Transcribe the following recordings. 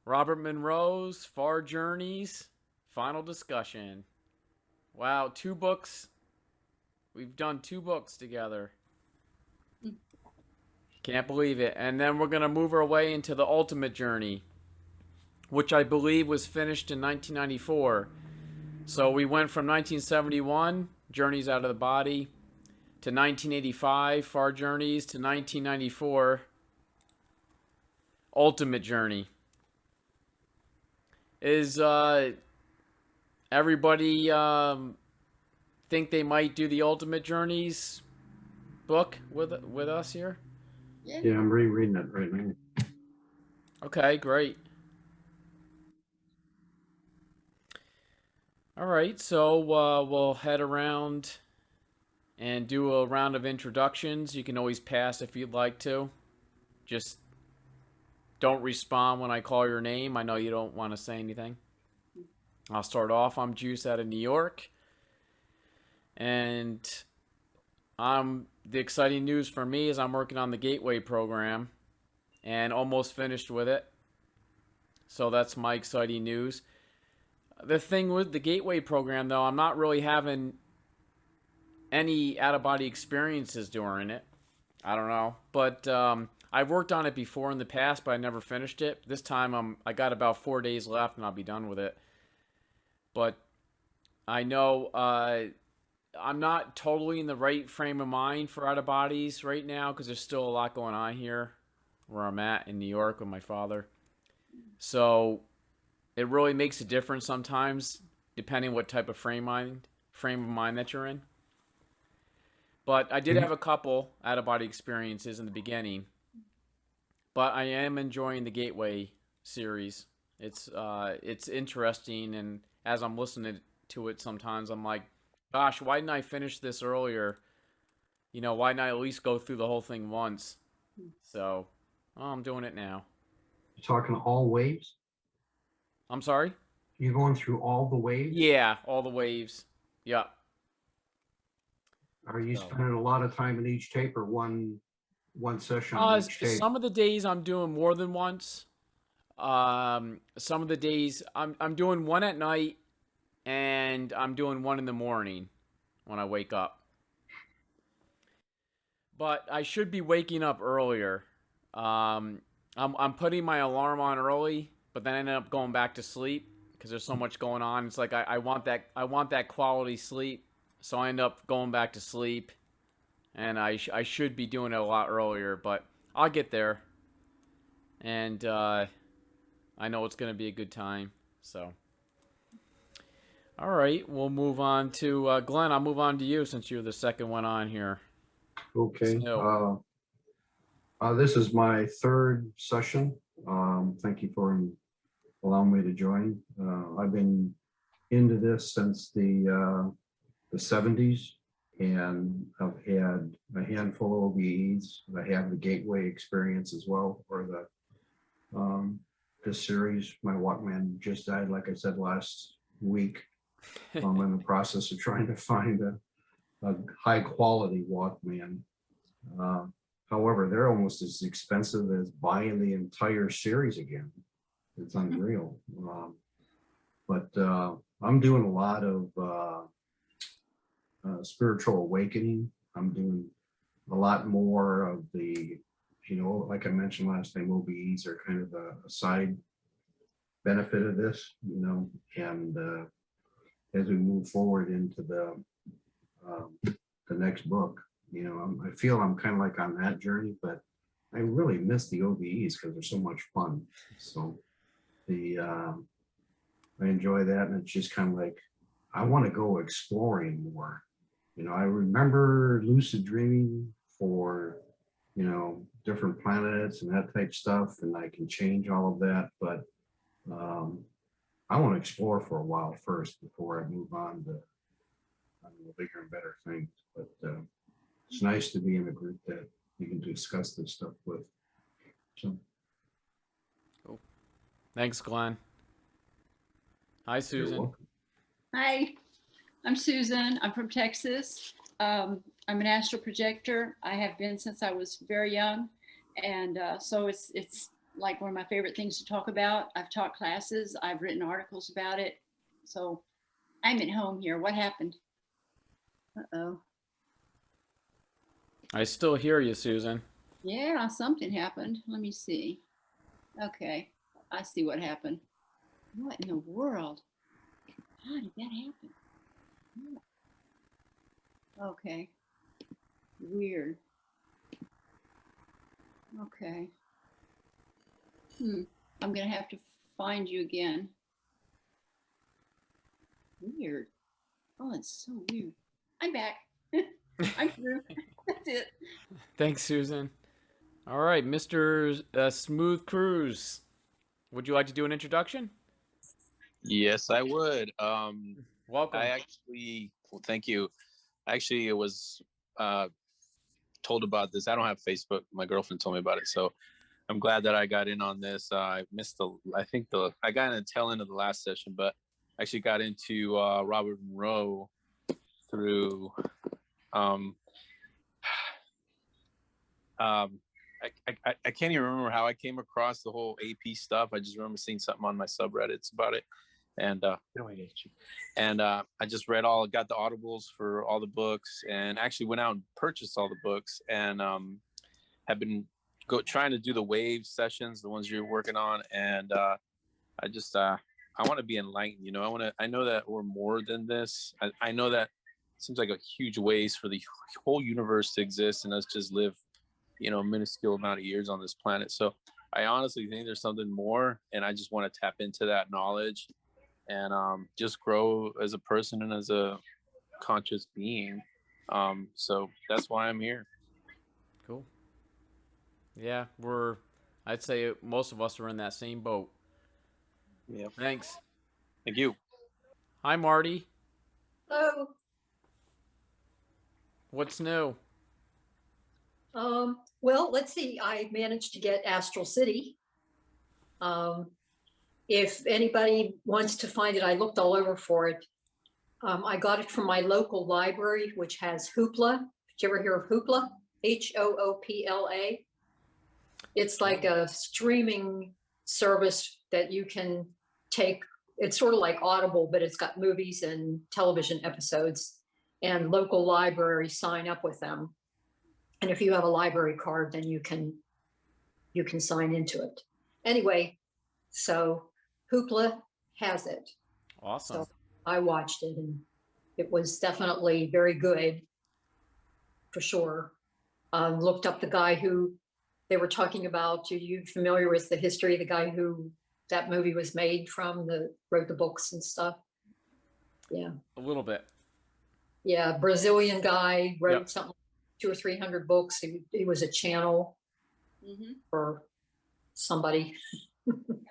Robert Monroe's Far Journeys, Final Discussion. Wow, two books. We've done two books together. Can't believe it. And then we're going to move our way into The Ultimate Journey, which I believe was finished in 1994. So we went from 1971, Journeys Out of the Body, to 1985, Far Journeys, to 1994, Ultimate Journey. Is everybody think they might do the Ultimate Journeys book with us here? Yeah, I'm rereading it right now. Okay, great. All right, so we'll head around and do a round of introductions. You can always pass if you'd like to. Just don't respond when I call your name. I know you don't want to say anything. I'll start off. I'm Juice out of New York. And the exciting news for me is I'm working on the Gateway program and almost finished with it. So that's my exciting news. The thing with the Gateway program, though, I'm not really having any out-of-body experiences during it. I don't know. But I've worked on it before in the past, but I never finished it. This time I got about 4 days left and I'll be done with it. But I know I'm not totally in the right frame of mind for out-of-bodies right now because there's still a lot going on here where I'm at in New York with my father. So it really makes a difference sometimes depending what type of frame of mind that you're in. But I did have a couple out-of-body experiences in the beginning. But I am enjoying the Gateway series. It's interesting, and as I'm listening to it sometimes, I'm like, gosh, why didn't I finish this earlier? You know, why didn't I at least go through the whole thing once? So, I'm doing it now. You're talking all waves? I'm sorry? You're going through all the waves? Yeah, all the waves. Yeah. Are you So. spending a lot of time in each tape or one session on each tape? Some of the days I'm doing more than once. Some of the days I'm doing one at night and I'm doing one in the morning when I wake up. But I should be waking up earlier. I'm putting my alarm on early, but then I end up going back to sleep because there's so much going on. It's like I want that quality sleep, so I end up going back to sleep, and I should be doing it a lot earlier, but I'll get there, and I know it's gonna be a good time. So, all right, we'll move on to Glenn. I'll move on to you since you're the second one on here. Okay. So, This is my third session. Thank you for allowing me to join. I've been into this since the 70s, and I've had a handful of OBEs. I have the Gateway experience as well, or this series. My Walkman just died, like I said, last week. I'm in the process of trying to find a high quality Walkman. However, they're almost as expensive as buying the entire series again. It's unreal. But I'm doing a lot of spiritual awakening. I'm doing a lot more of the, like I mentioned last time, OBEs are kind of a side benefit of this, and as we move forward into the next book, I feel I'm kind of like on that journey, but I really miss the OBEs because they're so much fun. So I enjoy that, and it's just kind of like I want to go exploring more. I remember lucid dreaming for different planets and that type stuff, and I can change all of that, but I want to explore for a while first before I move on to bigger and better things. But it's nice to be in a group that you can discuss this stuff with. So, cool. Thanks, Glenn. Hi, you're Susan. welcome. Hi, I'm Susan. I'm from Texas. I'm an astral projector. I have been since I was very young, and so it's like one of my favorite things to talk about. I've taught classes, I've written articles about it. So I'm at home here. What happened? Uh-oh. I still hear you, Susan. Yeah, something happened. Let me see. Okay, I see what happened. What in the world? How did that happen? Okay, weird. Okay. I'm gonna have to find you again. Weird. Oh, it's so weird. I'm back. I'm through. That's it. Thanks, Susan. All right, Mr. Smooth Cruz. Would you like to do an introduction? Yes, I would. Welcome. Well, thank you. Actually, it was told about this. I don't have Facebook. My girlfriend told me about it, so I'm glad that I got in on this. I missed I got in the tail end of the last session, but actually got into Robert Monroe through I can't even remember how I came across the whole AP stuff. I just remember seeing something on my subreddits about it, and I just got the audibles for all the books, and actually went out and purchased all the books, and have been trying to do the wave sessions, the ones you're working on, and I want to be enlightened. I know that we're more than this. I know that it seems like a huge waste for the whole universe to exist and us just live a minuscule amount of years on this planet. So I honestly think there's something more, and I just want to tap into that knowledge and just grow as a person and as a conscious being. So that's why I'm here. Cool. Yeah, I'd say most of us are in that same boat. Yeah. Thanks. Thank you. Hi, Marty. Hello. What's new? Well, let's see. I managed to get Astral City. If anybody wants to find it, I looked all over for it. I got it from my local library, which has Hoopla. Did you ever hear of Hoopla? Hoopla. It's like a streaming service that you can take. It's sort of like Audible, but it's got movies and television episodes, and local libraries sign up with them. And if you have a library card, then you can sign into it. Anyway, so Hoopla has it. Awesome. So I watched it, and it was definitely very good, for sure. Looked up the guy who they were talking about. Are you familiar with the history of the guy who that movie was made from, wrote the books and stuff? Yeah. A little bit. Yeah, Brazilian guy, wrote Yep. something, 200 or 300 books. He was a channel for somebody.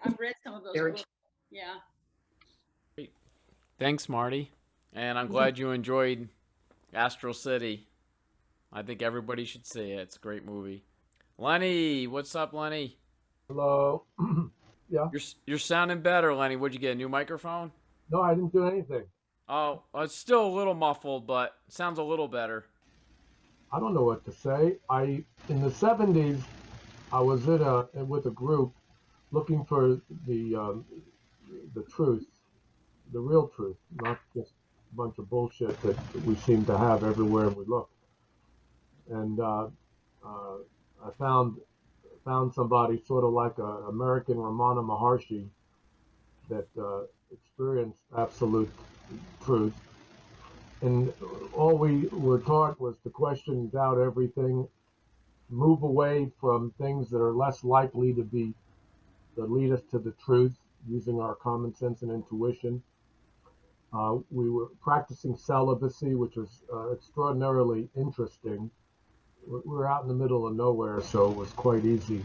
I've read some of those Very- books. Yeah. Thanks, Marty. And I'm glad you enjoyed Astral City. I think everybody should see it. It's a great movie. Lenny, what's up, Lenny? Hello. Yeah. You're sounding better, Lenny. What'd you get? A new microphone? No, I didn't do anything. Oh, it's still a little muffled, but sounds a little better. I don't know what to say. In the 70s, I was with a group looking for the truth, the real truth, not just a bunch of bullshit that we seem to have everywhere we look. And I found somebody sort of like a American Ramana Maharshi that experienced absolute truth. And all we were taught was to question, doubt everything, move away from things that are less likely that lead us to the truth, using our common sense and intuition. We were practicing celibacy, which was extraordinarily interesting. We were out in the middle of nowhere, so it was quite easy,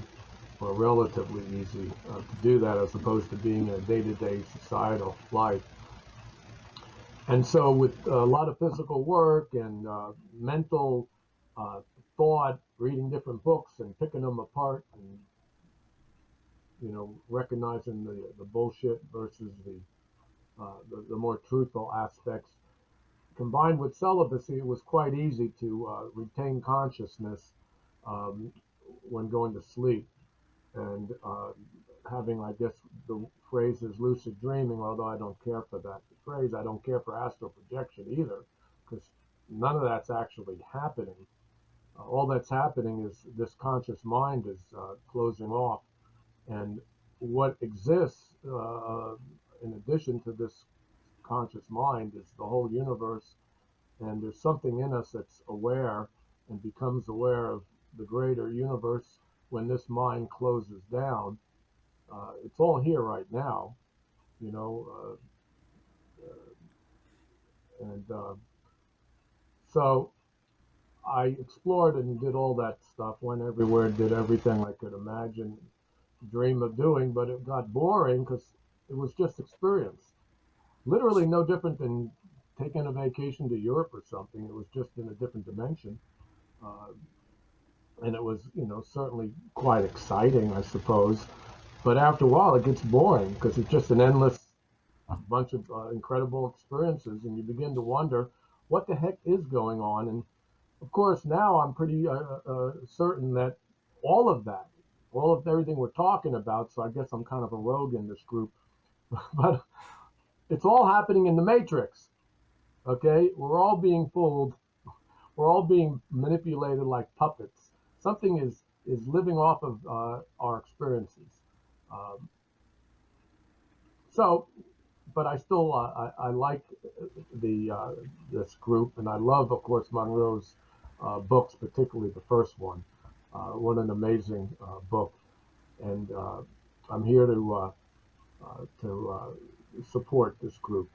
or relatively easy, to do that, as opposed to being in a day-to-day societal life. And so with a lot of physical work and mental thought, reading different books and picking them apart, and recognizing the bullshit versus the more truthful aspects, combined with celibacy, it was quite easy to retain consciousness when going to sleep. and having, I guess, the phrase is lucid dreaming, although I don't care for that phrase. I don't care for astral projection either, because none of that's actually happening. All that's happening is this conscious mind is closing off, and what exists in addition to this conscious mind is the whole universe, and there's something in us that's aware and becomes aware of the greater universe when this mind closes down. It's all here right now, you know, and so I explored and did all that stuff, went everywhere, did everything I could imagine, dream of doing, but it got boring because it was just experience. Literally no different than taking a vacation to Europe or something. It was just in a different dimension. And it was, you know, certainly quite exciting, I suppose. But after a while, it gets boring because it's just an endless bunch of incredible experiences, and you begin to wonder what the heck is going on. And of course, now I'm pretty certain that all of that, all of everything we're talking about, so I guess I'm kind of a rogue in this group, but it's all happening in the matrix. Okay, we're all being fooled. We're all being manipulated like puppets. Something is living off of our experiences. Um, so, but I still I like the this group, and I love, of course, Monroe's books, particularly the first one. What an amazing book! And I'm here to support this group.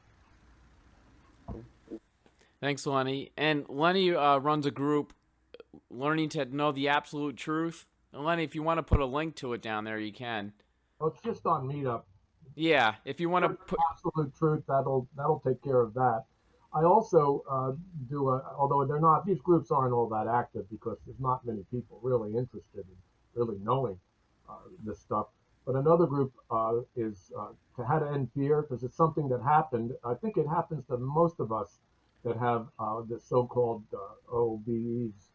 Thanks, Lenny. And Lenny runs a group, Learning to Know the Absolute Truth. And Lenny, if you want to put a link to it down there, you can. Oh, it's just on Meetup. Yeah, if you want to put Absolute Truth, that'll take care of that. I also do although they're not, these groups aren't all that active because there's not many people really interested in really knowing this stuff. But another group is to How to End Fear, because it's something that happened. I think it happens to most of us that have the so-called OOBs.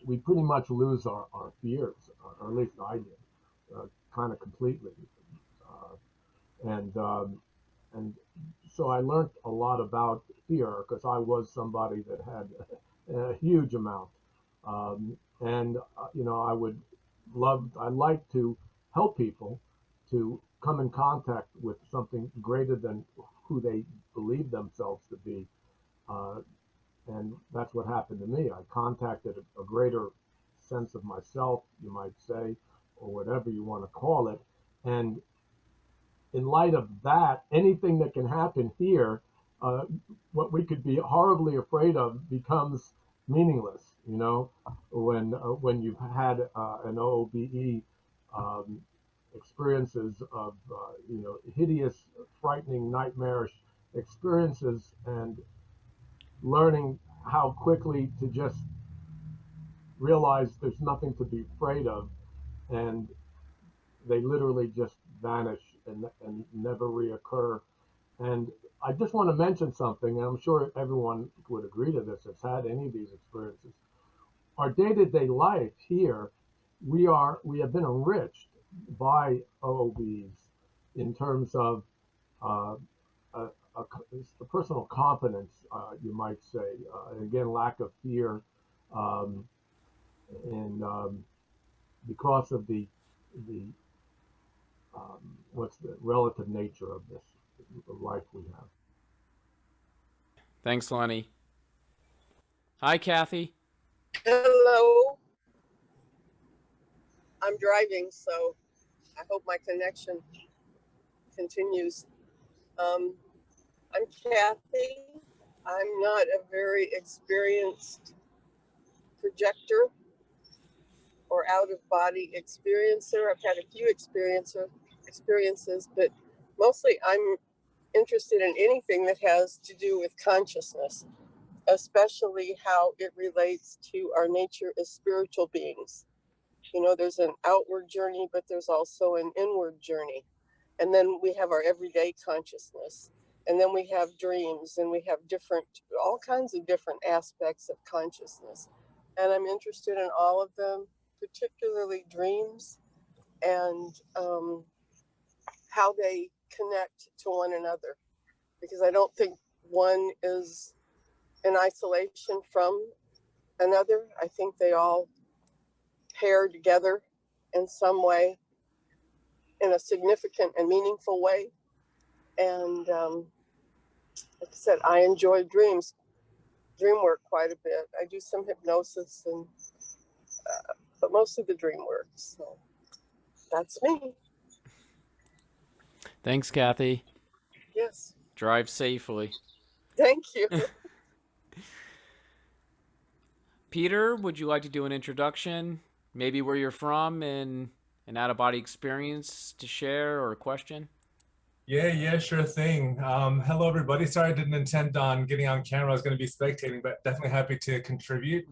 We pretty much lose our fears, or at least I did, kind of completely. And so I learned a lot about fear because I was somebody that had a huge amount. And you know, I like to help people to come in contact with something greater than who they believe themselves to be. And that's what happened to me. I contacted a greater sense of myself, you might say, or whatever you want to call it. And in light of that, anything that can happen here, what we could be horribly afraid of becomes meaningless. You know, when you've had an OOBE experiences of you know, hideous, frightening, nightmarish experiences, and learning how quickly to just realize there's nothing to be afraid of, and they literally just vanish and never reoccur. And I just want to mention something, and I'm sure everyone would agree to this that's had any of these experiences. Our day-to-day life here, we have been enriched by OOBs in terms of a personal confidence, you might say, and again, lack of fear, and because of the what's the relative nature of this life we have. Thanks, Lenny. Hi, Kathy. Hello. I'm driving, so I hope my connection continues. I'm Kathy. I'm not a very experienced projector or out-of-body experiencer. I've had a few experiences, but mostly I'm interested in anything that has to do with consciousness, especially how it relates to our nature as spiritual beings. You know, there's an outward journey, but there's also an inward journey. And then we have our everyday consciousness. And then we have dreams, and we have all kinds of different aspects of consciousness. And I'm interested in all of them, particularly dreams and how they connect to one another, because I don't think one is in isolation from another. I think they all pair together in some way, in a significant and meaningful way. And like I said, I enjoy dream work quite a bit. I do some hypnosis, and but mostly the dream work. So that's me. Thanks, Kathy. Yes. Drive safely. Thank you. Peter, would you like to do an introduction? Maybe where you're from and an out-of-body experience to share or a question? Yeah, sure thing. Hello, everybody. Sorry I didn't intend on getting on camera. I was going to be spectating, but definitely happy to contribute.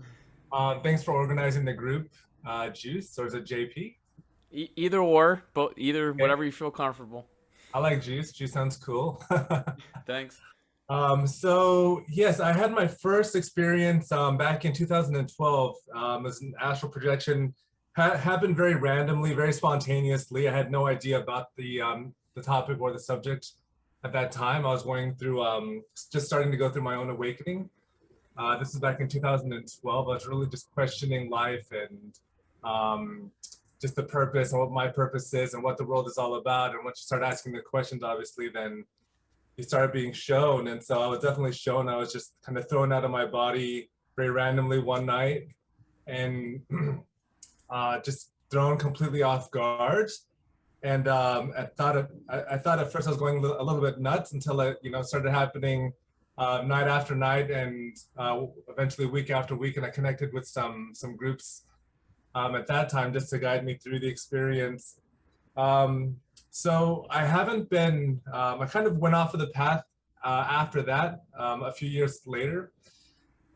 Thanks for organizing the group. Juice, or is it JP? Either or, but either, Okay. whatever you feel comfortable. I like Juice. Juice sounds cool. Thanks. So yes, I had my first experience back in 2012 as an astral projection. Happened very randomly, very spontaneously. I had no idea about the topic or the subject at that time. I was going through, just starting to go through my own awakening. This is back in 2012. I was really just questioning life and just the purpose and what my purpose is and what the world is all about. And once you start asking the questions, obviously, then you started being shown. And so I was definitely shown. I was just kind of thrown out of my body very randomly one night and just thrown completely off guard. And I thought at first I was going a little bit nuts until it, started happening night after night, and eventually week after week. And I connected with some groups at that time just to guide me through the experience. So I haven't been, I kind of went off of the path after that a few years later.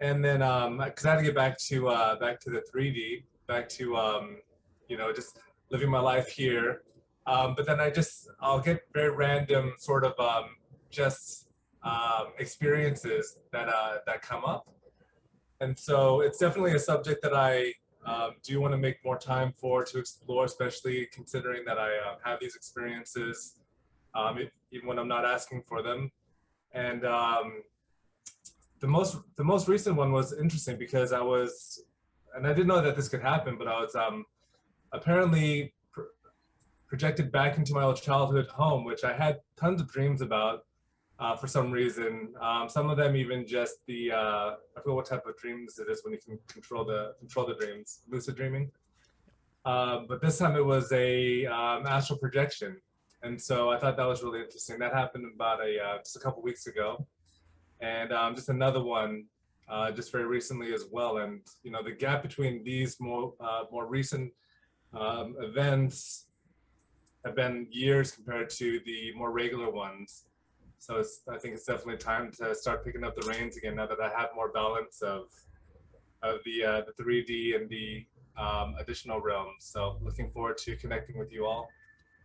And then, because I had to get back to the 3D, back to, just living my life here. But then I'll get very random sort of experiences that come up. And so it's definitely a subject that I do want to make more time to explore, especially considering that I have these experiences, even when I'm not asking for them. And the most recent one was interesting because and I didn't know that this could happen, but I was apparently projected back into my old childhood home, which I had tons of dreams about for some reason. Some of them even just I forget what type of dreams it is when you can control the dreams, lucid dreaming. But this time it was a astral projection, and so I thought that was really interesting. That happened about just a couple weeks ago, and just another one just very recently as well. And the gap between these more recent events have been years compared to the more regular ones. So I think it's definitely time to start picking up the reins again now that I have more balance of the 3D and the additional realms. So looking forward to connecting with you all.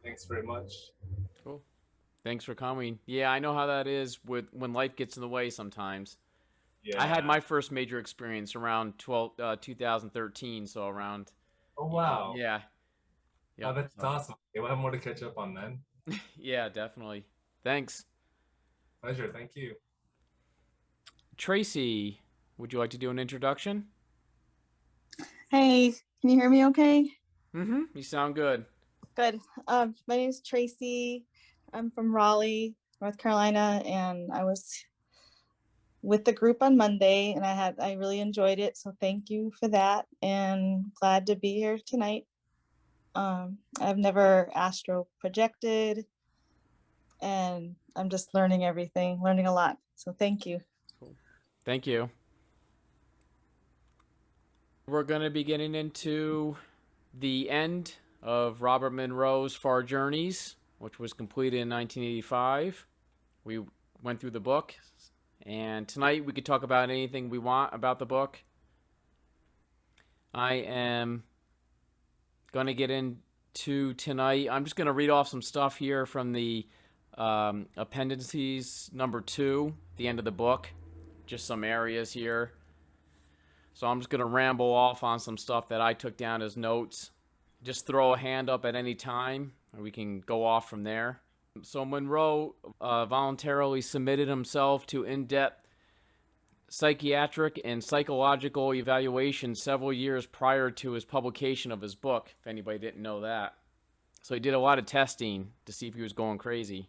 Thanks very much. Cool. Thanks for coming. Yeah, I know how that is when life gets in the way sometimes. Yeah. I had my first major experience around 2013, so around. Oh, wow. Yeah. Oh, that's awesome. We'll have more to catch up on then. Yeah, definitely. Thanks. Pleasure. Thank you. Tracy, would you like to do an introduction? Hey, can you hear me okay? Mm-hmm. You sound good. Good. My name is Tracy. I'm from Raleigh, North Carolina, and I was with the group on Monday, and I really enjoyed it. So thank you for that, and glad to be here tonight. I've never astral projected, and I'm just learning a lot. So thank you. Cool. Thank you. We're going to be getting into the end of Robert Monroe's Far Journeys, which was completed in 1985. We went through the book, and tonight we could talk about anything we want about the book. I am going to get into tonight. I'm just going to read off some stuff here from the Appendices number 2, the end of the book. Just some areas here. So I'm just going to ramble off on some stuff that I took down as notes. Just throw a hand up at any time, and we can go off from there. So Monroe voluntarily submitted himself to in-depth psychiatric and psychological evaluation several years prior to his publication of his book, if anybody didn't know that. So he did a lot of testing to see if he was going crazy,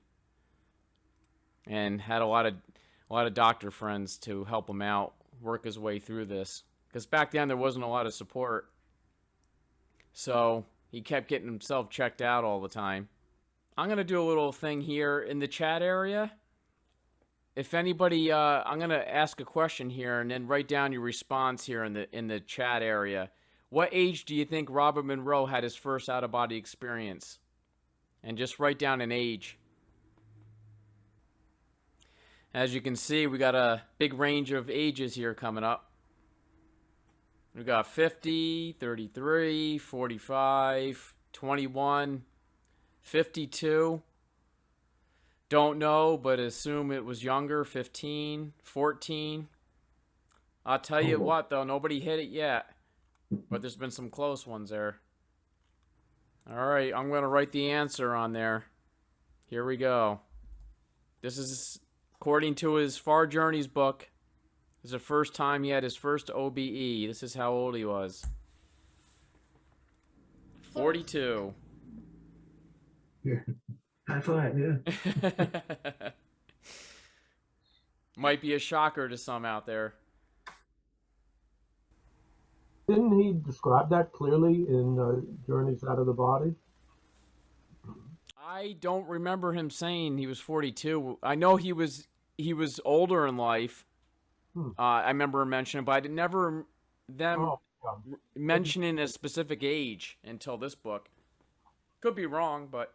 and had a lot of doctor friends to help him out, work his way through this. Because back then there wasn't a lot of support. So he kept getting himself checked out all the time. I'm going to do a little thing here in the chat area. If anybody, I'm going to ask a question here and then write down your response here in the chat area. What age do you think Robert Monroe had his first out-of-body experience? And just write down an age. As you can see, we got a big range of ages here coming up. We got 50, 33, 45, 21, 52. Don't know, but assume it was younger, 15, 14. I'll tell you what, though, nobody hit it yet. But there's been some close ones there. All right, I'm going to write the answer on there. Here we go. This is according to his Far Journeys book. This is the first time he had his first OBE. This is how old he was. 42. Yeah. High five, yeah. Might be a shocker to some out there. Didn't he describe that clearly in Journeys Out of the Body? I don't remember him saying he was 42. I know he was older in life. I remember him mentioning, but I never mentioning a specific age until this book. Could be wrong, but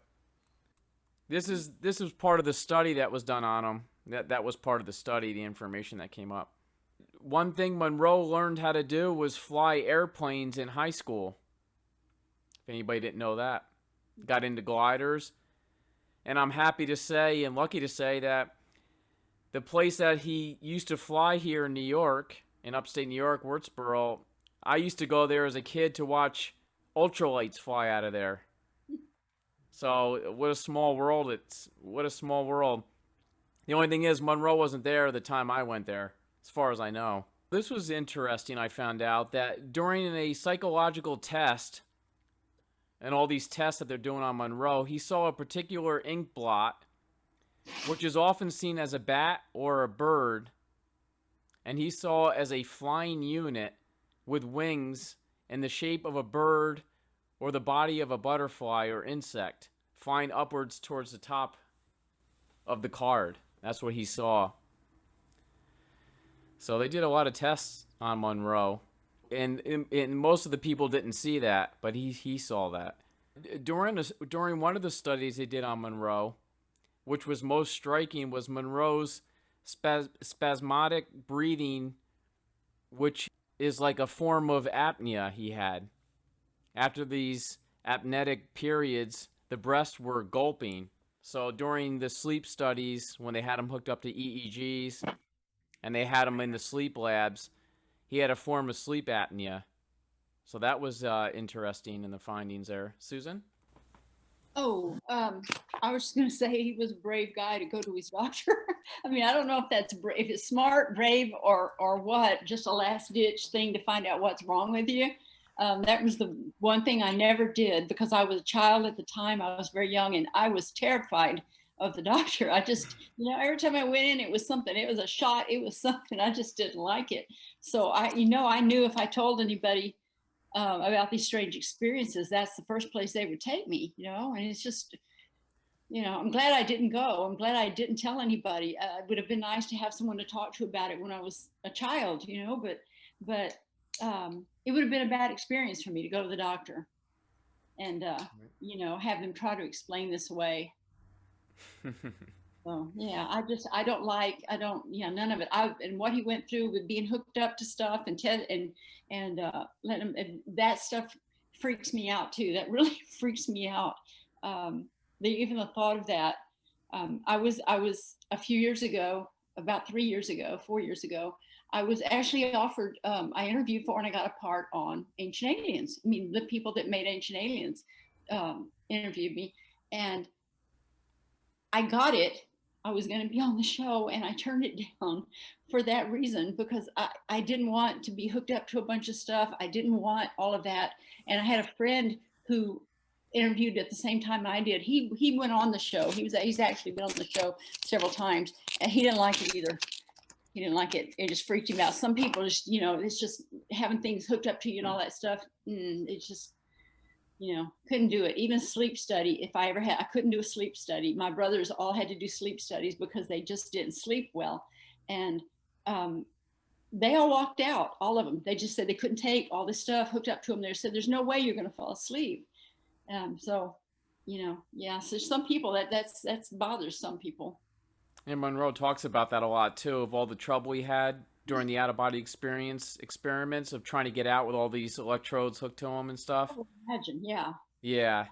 this is part of the study that was done on him. That was part of the study, the information that came up. One thing Monroe learned how to do was fly airplanes in high school. If anybody didn't know that. Got into gliders. And I'm happy to say and lucky to say that the place that he used to fly here in New York, in upstate New York, Wurtsboro, I used to go there as a kid to watch ultralights fly out of there. So what a small world. What a small world. The only thing is Monroe wasn't there the time I went there, as far as I know. This was interesting. I found out that during a psychological test, and all these tests that they're doing on Monroe, he saw a particular inkblot, which is often seen as a bat or a bird, and he saw as a flying unit with wings in the shape of a bird or the body of a butterfly or insect flying upwards towards the top of the card. That's what he saw. So they did a lot of tests on Monroe, and most of the people didn't see that, but he saw that. During one of the studies they did on Monroe, which was most striking, was Monroe's spasmodic breathing, which is like a form of apnea he had. After these apneic periods, the breaths were gulping. So during the sleep studies, when they had him hooked up to EEGs, and they had him in the sleep labs, he had a form of sleep apnea. So that was interesting in the findings there. Susan? Oh, I was just going to say he was a brave guy to go to his doctor. I mean, I don't know if that's brave, if it's smart, brave, or what, just a last ditch thing to find out what's wrong with you. That was the one thing I never did because I was a child at the time. I was very young and I was terrified of the doctor. I just, every time I went in, it was something. It was a shot. It was something. I just didn't like it. So I knew if I told anybody about these strange experiences, that's the first place they would take me, and it's just, I'm glad I didn't go. I'm glad I didn't tell anybody. It would have been nice to have someone to talk to about it when I was a child, but it would have been a bad experience for me to go to the doctor and, have them try to explain this away. So yeah, none of it. And what he went through with being hooked up to stuff and let him, and that stuff freaks me out too. That really freaks me out. Even the thought of that. I was a few years ago, about 3 years ago, 4 years ago, I was actually offered, I interviewed for and I got a part on Ancient Aliens. I mean, the people that made Ancient Aliens interviewed me, and I got it. I was going to be on the show, and I turned it down for that reason, because I didn't want to be hooked up to a bunch of stuff. I didn't want all of that. And I had a friend who interviewed at the same time I did. He went on the show. He's actually been on the show several times, and he didn't like it either. He didn't like it. It just freaked him out. Some people just, you know, it's just having things hooked up to you and all that stuff. It's just, you know, couldn't do it. Even sleep study, if I ever had, I couldn't do a sleep study. My brothers all had to do sleep studies because they just didn't sleep well. And they all walked out, all of them. They just said they couldn't take all this stuff hooked up to them. They said, there's no way you're going to fall asleep. So, you know, yeah, so some people that's bothers some people. And Monroe talks about that a lot too, of all the trouble he had during the out-of-body experiments of trying to get out with all these electrodes hooked to him and stuff. Oh, imagine, yeah. Yeah,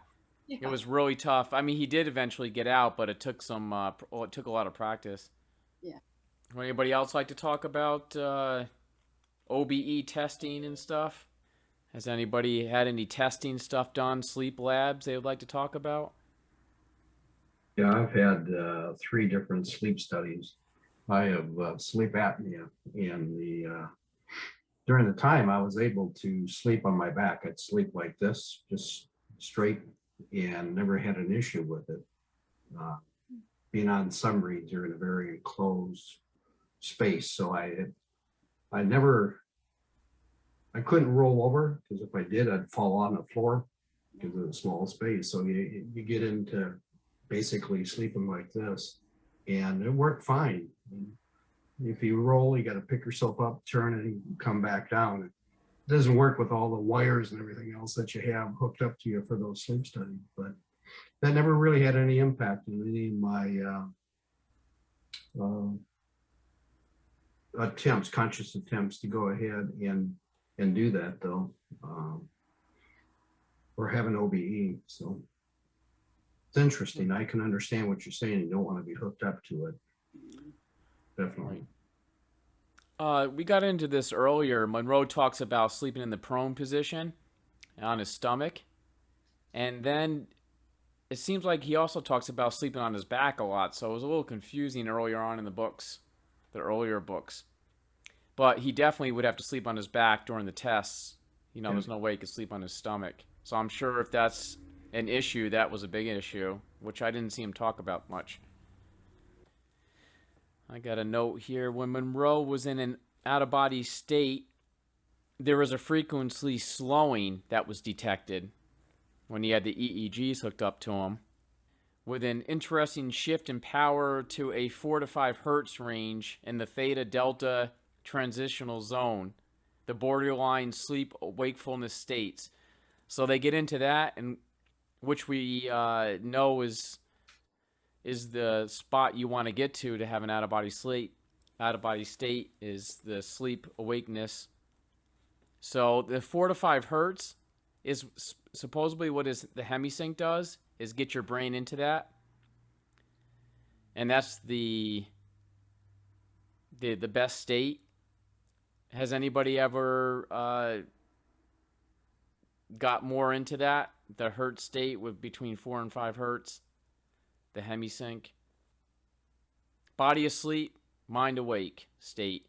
it was really tough. I mean, he did eventually get out, but it took some. It took a lot of practice. Yeah. Would anybody else like to talk about OBE testing and stuff? Has anybody had any testing stuff done, sleep labs they would like to talk about? Yeah, I've had 3 different sleep studies. I have sleep apnea, and during the time I was able to sleep on my back. I'd sleep like this, just straight, and never had an issue with it. Being on submarines, you're in a very enclosed space, so I couldn't roll over, because if I did, I'd fall on the floor because of the small space. So you get into basically sleeping like this, and it worked fine. If you roll, you got to pick yourself up, turn, and come back down. It doesn't work with all the wires and everything else that you have hooked up to you for those sleep studies, but that never really had any impact on any of my conscious attempts to go ahead and do that, though, or have an OBE. So it's interesting. I can understand what you're saying. You don't want to be hooked up to it. Definitely. We got into this earlier. Monroe talks about sleeping in the prone position on his stomach. And then it seems like he also talks about sleeping on his back a lot. So it was a little confusing earlier on in the books, the earlier books. But he definitely would have to sleep on his back during the tests. You know, there's no way he could sleep on his stomach. So I'm sure if that's an issue, that was a big issue, which I didn't see him talk about much. I got a note here. When Monroe was in an out-of-body state, there was a frequency slowing that was detected when he had the EEGs hooked up to him, with an interesting shift in power to a 4 to 5 Hertz range in the theta-Delta transitional zone, the borderline sleep-wakefulness states. So they get into that, and which we know is the spot you want to get to have an out-of-body sleep. Out-of-body state is the sleep awakeness. So the 4 to 5 Hertz is supposedly what the hemisync does, is get your brain into that. And that's the best state. Has anybody ever got more into that? The Hertz state with between 4 and 5 Hertz. The hemisync. Body asleep, mind awake state.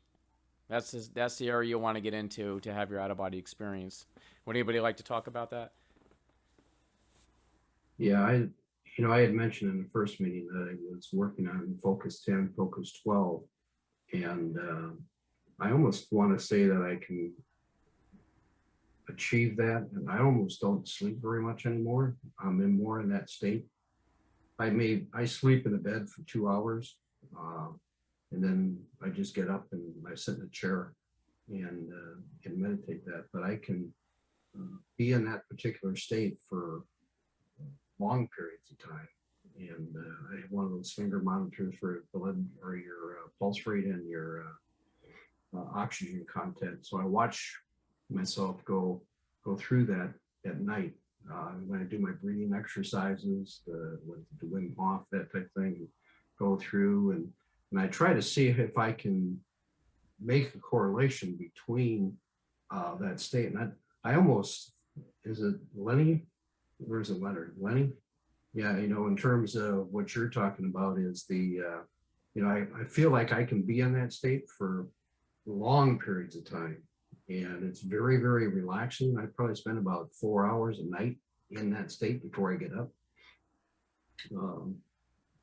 That's the area you want to get into to have your out-of-body experience. Would anybody like to talk about that? Yeah, I had mentioned in the first meeting that I was working on Focus 10, Focus 12, and I almost want to say that I can achieve that, and I almost don't sleep very much anymore. I'm more in that state. I sleep in the bed for 2 hours, and then I just get up and I sit in a chair and meditate that. But I can be in that particular state for long periods of time. And I have one of those finger monitors for blood or your pulse rate and your oxygen content. So I watch myself go through that at night. When I do my breathing exercises, with the Wim Hof, that type of thing, go through, and And I try to see if I can make a correlation between that state. And I almost, is it Lenny? Where's the letter? Lenny? Yeah, you know, in terms of what you're talking about is the, you know, I feel like I can be in that state for long periods of time. And it's very, very relaxing. I probably spend about 4 hours a night in that state before I get up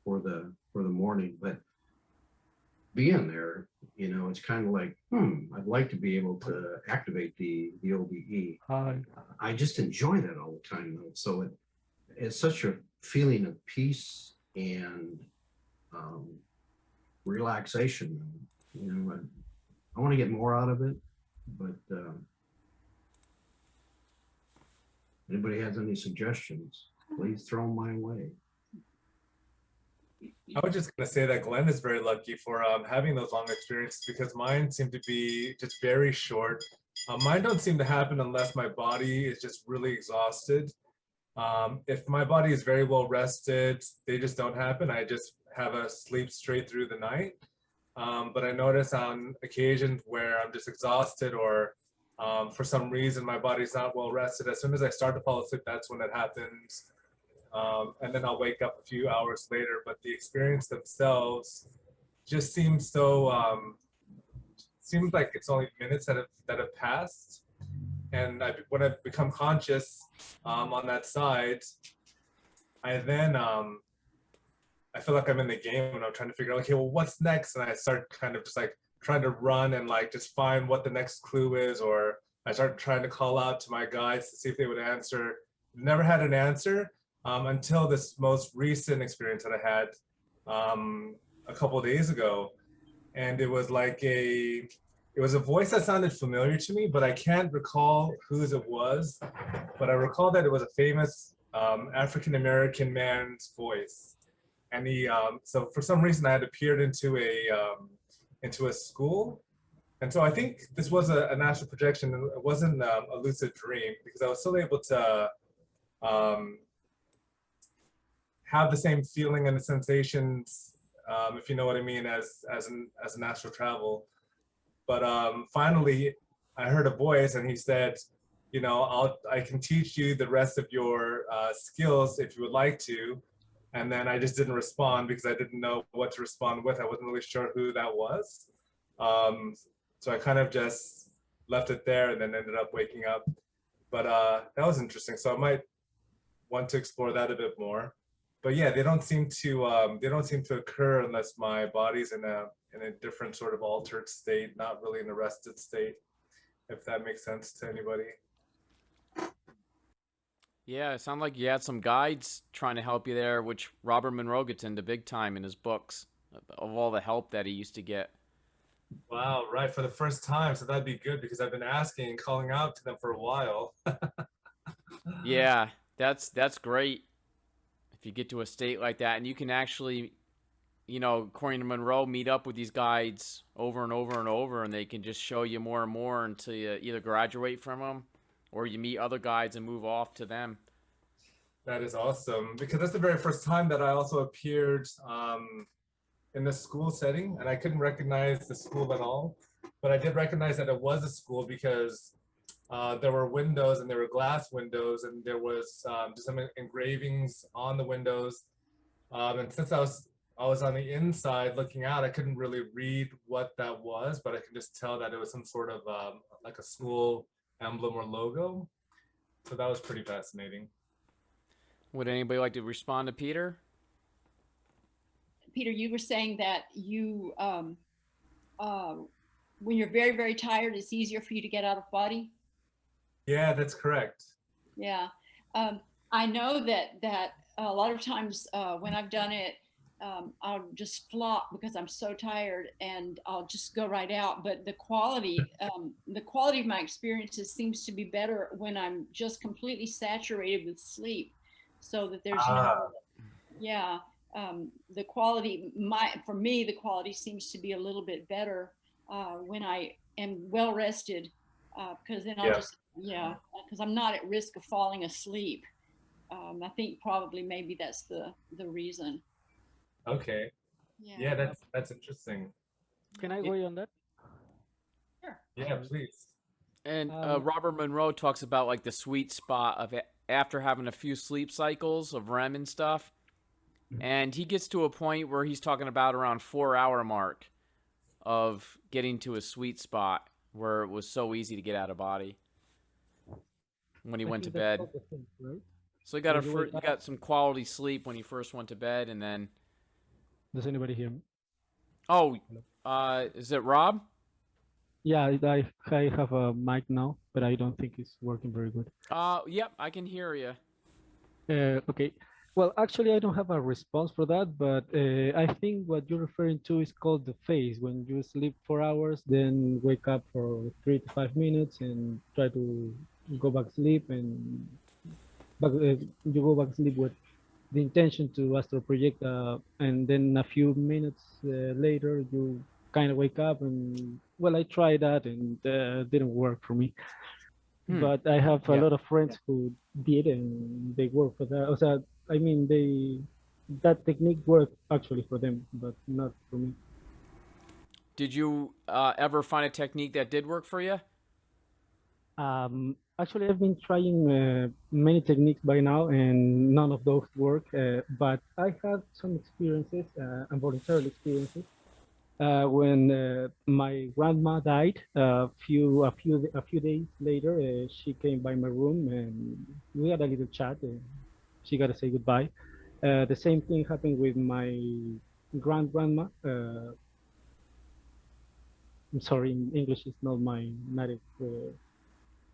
for the morning. But being there, you know, it's kind of like, I'd like to be able to activate the OBE. I just enjoy that all the time, though. So it's such a feeling of peace and relaxation. You know, I want to get more out of it, but anybody has any suggestions, please throw them my way. I was just going to say that Glenn is very lucky for having those long experiences, because mine seem to be just very short. Mine don't seem to happen unless my body is just really exhausted. If my body is very well rested, they just don't happen. I just have a sleep straight through the night. But I notice on occasions where I'm just exhausted, or for some reason my body's not well rested, as soon as I start to fall asleep, that's when it happens. And then I'll wake up a few hours later, but the experience themselves just seems so, seems like it's only minutes that have passed. And when I've become conscious on that side, I then, I feel like I'm in the game and I'm trying to figure out, okay, well, what's next? And I start kind of just like trying to run and like just find what the next clue is, or I start trying to call out to my guides to see if they would answer. Never had an answer. Until this most recent experience that I had a couple of days ago. And it was like it was a voice that sounded familiar to me, but I can't recall whose it was. But I recall that it was a famous African-American man's voice. And he, so for some reason I had appeared into a school. And so I think this was an astral projection. It wasn't a lucid dream, because I was still able to have the same feeling and the sensations, if you know what I mean, as an astral travel. But finally, I heard a voice, and he said, you know, I can teach you the rest of your skills if you would like to. And then I just didn't respond because I didn't know what to respond with. I wasn't really sure who that was. So I kind of just left it there and then ended up waking up. But that was interesting. So I might want to explore that a bit more. But yeah, they don't seem to occur unless my body's in a different sort of altered state, not really in a rested state, if that makes sense to anybody. Yeah, it sounded like you had some guides trying to help you there, which Robert Monroe gets into big time in his books, of all the help that he used to get. Wow, right, for the first time. So that'd be good, because I've been asking and calling out to them for a while. Yeah, that's great. If you get to a state like that, and you can actually, you know, according to Monroe, meet up with these guides over and over and over, and they can just show you more and more until you either graduate from them or you meet other guides and move off to them. That is awesome, because that's the very first time that I also appeared in the school setting, and I couldn't recognize the school at all, but I did recognize that it was a school, because there were windows, and there were glass windows, and there was just some engravings on the windows. And since I was on the inside looking out, I couldn't really read what that was, but I could just tell that it was some sort of like a school emblem or logo. So that was pretty fascinating. Would anybody like to respond to Peter? Peter, you were saying that you, when you're very, very tired, it's easier for you to get out of body. Yeah, that's correct. Yeah, I know that a lot of times when I've done it, I'll just flop because I'm so tired, and I'll just go right out. But the quality of my experiences seems to be better when I'm just completely saturated with sleep, so that there's no, yeah, the quality, for me, the quality seems to be a little bit better when I am well rested, because then I'll just, yeah, because I'm not at risk of falling asleep. I think probably maybe that's the reason. Okay. Yeah, that's interesting. Can I weigh on that? Sure. Yeah, please. And Robert Monroe talks about like the sweet spot of it after having a few sleep cycles of REM and stuff. And he gets to a point where he's talking about around 4 hour mark of getting to a sweet spot where it was so easy to get out of body when he I went to think that's bed. all the same, right? So you got When you wake you up- got some quality sleep when you first went to bed, and then Does anybody hear me? is it Rob? Yeah, I have a mic now, but I don't think it's working very good. Yep, I can hear you. Okay. Well, actually, I don't have a response for that, but I think what you're referring to is called the phase, when you sleep 4 hours, then wake up for 3 to 5 minutes and try to go back to sleep, and you go back to sleep with the intention to astral project, and then a few minutes later, you kind of wake up, and well, I tried that and didn't work for me. But I have a lot of friends who did, and they work for that. So, I mean, that technique worked actually for them, but not for me. Did you ever find a technique that did work for you? Actually, I've been trying many techniques by now, and none of those work. But I had some experiences, involuntary experiences. When my grandma died, a few days later, she came by my room and we had a little chat. And she got to say goodbye. The same thing happened with my grandma. I'm sorry, English is not my native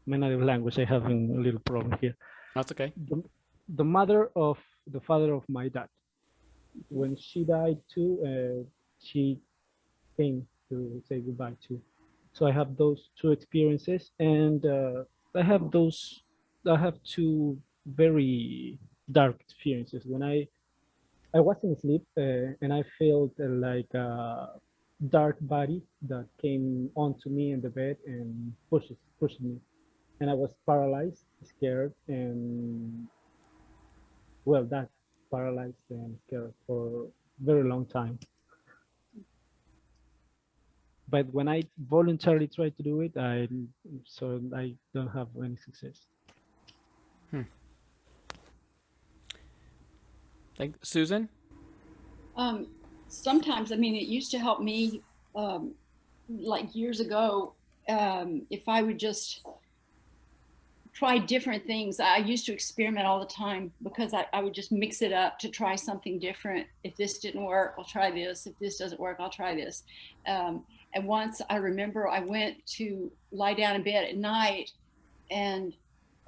language. I have a little problem here. That's okay. The mother of the father of my dad. When she died too, she came to say goodbye too. So I have those two experiences, and I have two very dark experiences. When I was in sleep and I felt like a dark body that came onto me in the bed and pushed me, and I was paralyzed, scared, and well, that paralyzed and scared for a very long time. But when I voluntarily try to do it, I don't have any success. Thank Susan. Sometimes, I mean, it used to help me, like years ago, if I would just try different things. I used to experiment all the time because I would just mix it up to try something different. If this didn't work, I'll try this. If this doesn't work, I'll try this. And once I remember I went to lie down in bed at night, and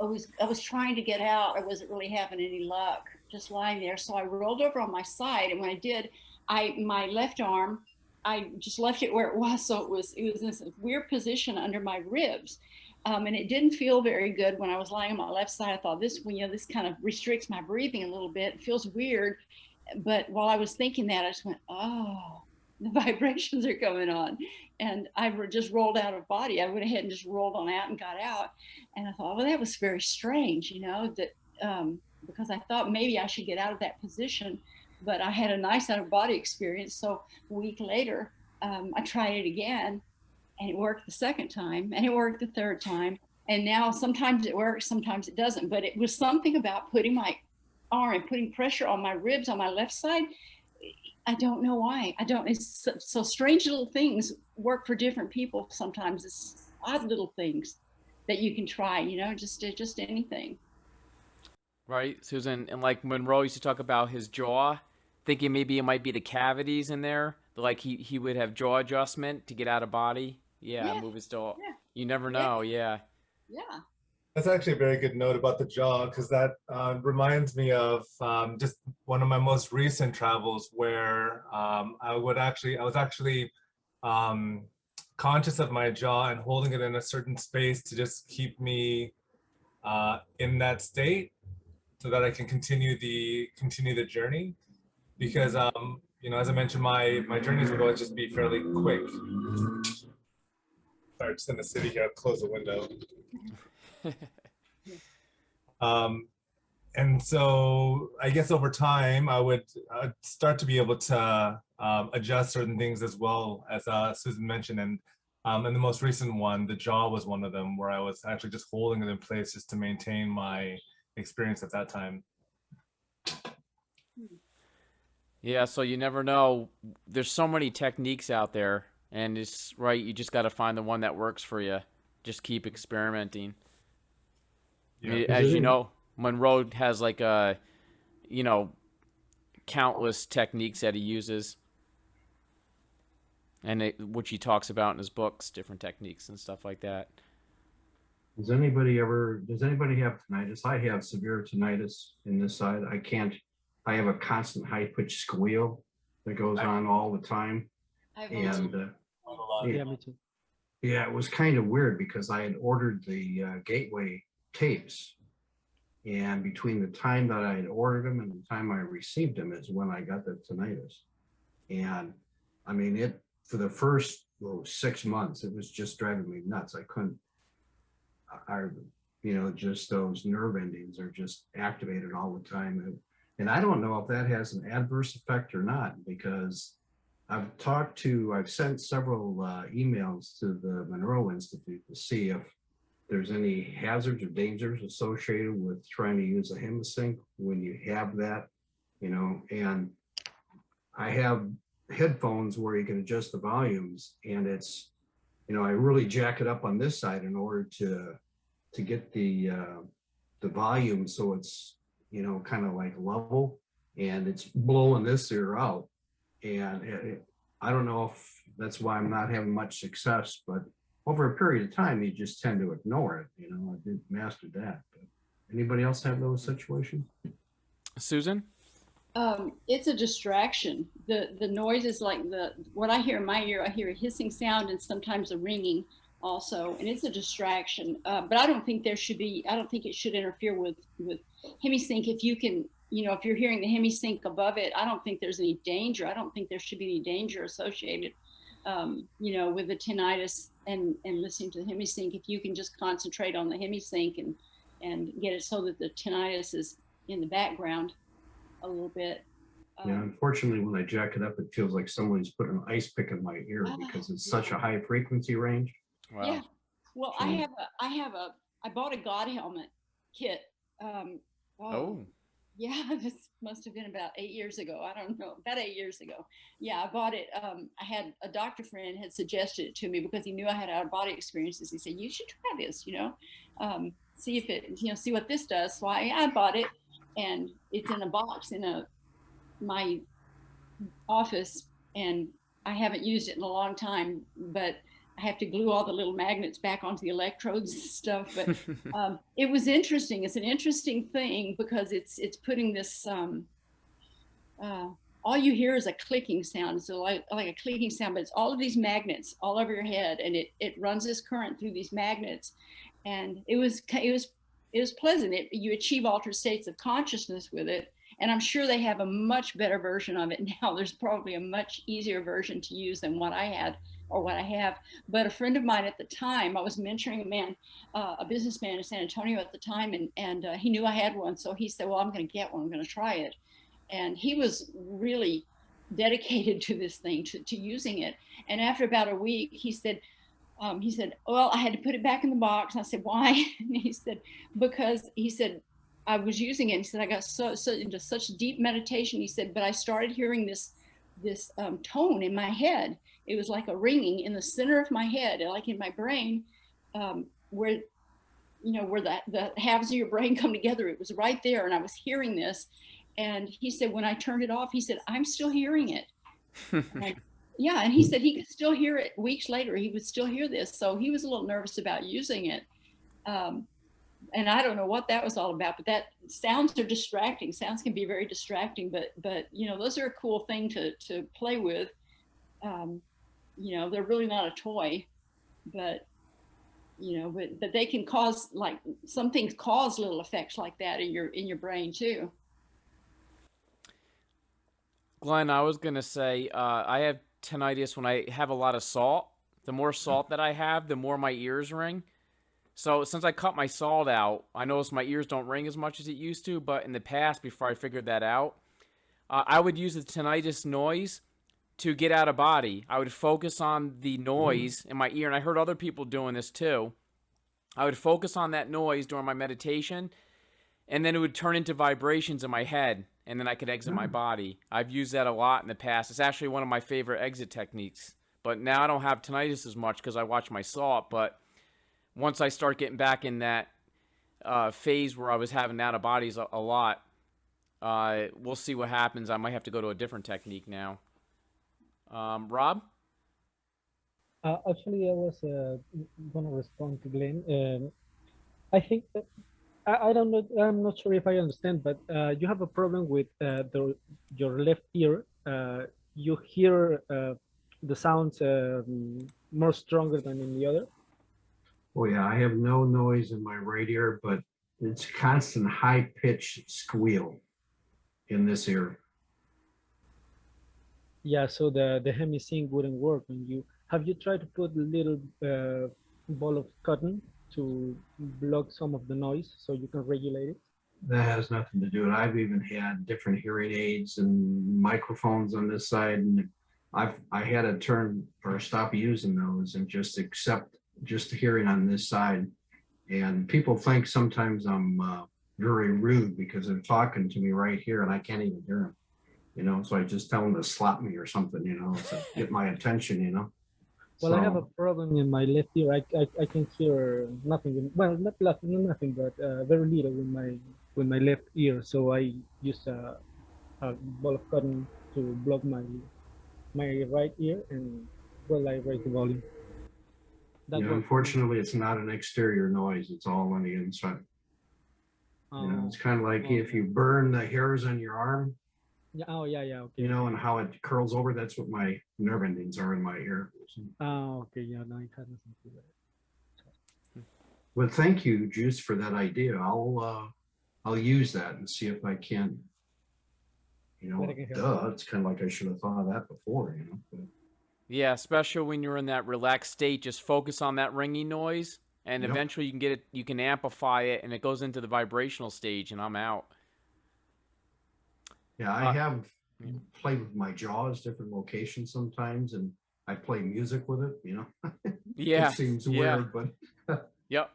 I was trying to get out. I wasn't really having any luck just lying there. So I rolled over on my side, and when I did, my left arm, I just left it where it was. So it was in this weird position under my ribs. And it didn't feel very good when I was lying on my left side. I thought this kind of restricts my breathing a little bit. It feels weird. But while I was thinking that, I just went, oh, the vibrations are coming on. And I just rolled out of body. I went ahead and just rolled on out and got out. And I thought, well, that was very strange, that because I thought maybe I should get out of that position. But I had a nice out of body experience. So a week later, I tried it again. And it worked the second time, and it worked the third time. And now sometimes it works, sometimes it doesn't. But it was something about putting my arm and putting pressure on my ribs on my left side. I don't know why. It's so strange little things work for different people. Sometimes it's odd little things that you can try, just anything. Right, Susan. And like Monroe used to talk about his jaw, thinking maybe it might be the cavities in there. Like he would have jaw adjustment to get out of body. Yeah, move his jaw. Yeah. You never know. Yeah. That's actually a very good note about the jaw, because that reminds me of just one of my most recent travels where I was actually conscious of my jaw and holding it in a certain space to just keep me in that state so that I can continue the journey. Because as I mentioned, my journeys would always just be fairly quick. Sorry, just in the city here, I'll close the window. And so I guess over time, I would start to be able to adjust certain things as well, as Susan mentioned. And in the most recent one, the jaw was one of them, where I was actually just holding it in place just to maintain my experience at that time. Yeah, so you never know. There's so many techniques out there, and it's right, you just got to find the one that works for you. Just keep experimenting. I mean, Yeah. as you know, Monroe has like a, you know, countless techniques that he uses, and which he talks about in his books, different techniques and stuff like that. Does anybody have tinnitus? I have severe tinnitus in this side. I have a constant high pitched squeal that goes on all the time. And Yeah, me too. yeah, it was kind of weird because I had ordered the Gateway tapes, and between the time that I had ordered them and the time I received them is when I got the tinnitus. And I mean, for the first 6 months, it was just driving me nuts. I couldn't, just those nerve endings are just activated all the time. And I don't know if that has an adverse effect or not, because I've sent several emails to the Monroe Institute to see if there's any hazards or dangers associated with trying to use a hemisync when you have that, and I have headphones where you can adjust the volumes, and it's, I really jack it up on this side in order to get the volume so it's, kind of like level, and it's blowing this ear out. And I don't know if that's why I'm not having much success, but over a period of time, you just tend to ignore it. I did master that. But anybody else have those situations? Susan? It's a distraction. The noise is like what I hear in my ear. I hear a hissing sound and sometimes a ringing also, and it's a distraction. But I don't think it should interfere with hemisync. If you can, if you're hearing the hemisync above it, I don't think there's any danger. I don't think there should be any danger associated, with the tinnitus and listening to the hemisync. If you can just concentrate on the hemisync and get it so that the tinnitus is in the background a little bit. Yeah, unfortunately, when I jack it up, it feels like someone's put an ice pick in my ear because it's such a high frequency range. Wow. Yeah. Well, I bought a God helmet kit. Yeah, this must have been about 8 years ago. I don't know, about 8 years ago. Yeah, I bought it. I had a doctor friend had suggested it to me because he knew I had out of body experiences. He said, you should try this, see if it, see what this does. So I bought it, and it's in a box in my office, and I haven't used it in a long time, but I have to glue all the little magnets back onto the electrodes and stuff. But it was interesting. It's an interesting thing because it's putting this, all you hear is a clicking sound. So like a clicking sound, but it's all of these magnets all over your head, and it runs this current through these magnets. And it was pleasant. You achieve altered states of consciousness with it. And I'm sure they have a much better version of it now. There's probably a much easier version to use than what I had or what I have. But a friend of mine at the time, I was mentoring a man, a businessman in San Antonio at the time, and he knew I had one. So he said, well, I'm going to get one. I'm going to try it. And he was really dedicated to this thing, to using it. And after about a week, he said, well, I had to put it back in the box. And I said, why? And he said, because he said, I was using it. He said, I got so into such deep meditation. He said, but I started hearing this tone in my head. It was like a ringing in the center of my head, like in my brain, where the halves of your brain come together. It was right there, and I was hearing this. And he said, when I turned it off, he said, I'm still hearing it. And he said he could still hear it weeks later. He would still hear this. So he was a little nervous about using it. And I don't know what that was all about, but that sounds are distracting. Sounds can be very distracting, but those are a cool thing to play with. They're really not a toy, but they can cause, like, some things cause little effects like that in your brain too. Glenn, I was going to say, I have tinnitus when I have a lot of salt. The more salt that I have, the more my ears ring. So since I cut my salt out, I noticed my ears don't ring as much as it used to. But in the past, before I figured that out, I would use the tinnitus noise to get out of body. I would focus on the noise in my ear, and I heard other people doing this too. I would focus on that noise during my meditation, and then it would turn into vibrations in my head, and then I could exit my body. I've used that a lot in the past. It's actually one of my favorite exit techniques. But now I don't have tinnitus as much because I watch my salt. But once I start getting back in that phase where I was having out of bodies a lot, we'll see what happens. I might have to go to a different technique now. Rob? Actually, I was going to respond to Glenn. I think that I don't know. I'm not sure if I understand, but you have a problem with your left ear. You hear the sounds more stronger than in the other. Oh yeah, I have no noise in my right ear, but it's constant high-pitched squeal in this ear. Yeah, so the hemisync wouldn't work when you have you tried to put a little ball of cotton to block some of the noise so you can regulate it? That has nothing to do with it. I've even had different hearing aids and microphones on this side, and I had to turn or stop using those and just accept just hearing on this side. And people think sometimes I'm very rude because they're talking to me right here and I can't even hear them, you know. So I just tell them to slap me or something, you know, to get my attention, you know. Well, I have a problem in my left ear. I can hear nothing. Well, not nothing, but very little with my left ear. So I use a ball of cotton to block my right ear, and well, I raise the volume. Yeah, unfortunately, it's not an exterior noise. It's all on the inside. You know, it's kind of like if you burn the hairs on your arm. Yeah. Oh, yeah. Okay. You know, and how it curls over. That's what my nerve endings are in my ear. Oh, okay. Yeah, no, it has nothing to do with it. Well, thank you, Juice, for that idea. I'll use that and see if I can. You know, it's kind of like I should have thought of that before. You know. But, yeah, especially when you're in that relaxed state, just focus on that ringing noise, and eventually you can get it. You can amplify it, and it goes into the vibrational stage, and I'm out. Yeah, I have played with my jaws, different locations sometimes, and I play music with it, you know. Yeah. It seems weird, but Yep.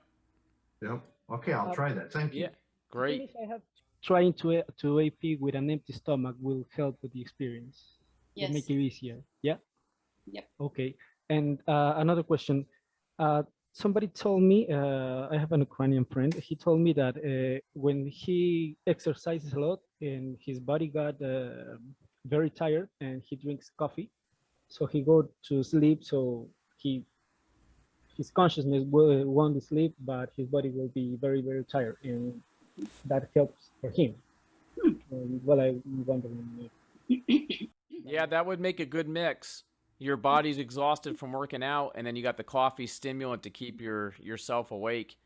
Okay, I'll try that. Thank you. Yeah, great. If I have trying to AP with an empty stomach will help with the experience. Yes. Will make it easier. Yeah. Yep. Okay. And another question. Somebody told me, I have an Ukrainian friend, he told me that when he exercises a lot and his body got very tired and he drinks coffee, so he go to sleep, so his consciousness will want to sleep, but his body will be very, very tired, and that helps for him. Well, I'm wondering. Yeah, that would make a good mix. Your body's exhausted from working out, and then you got the coffee stimulant to keep yourself awake,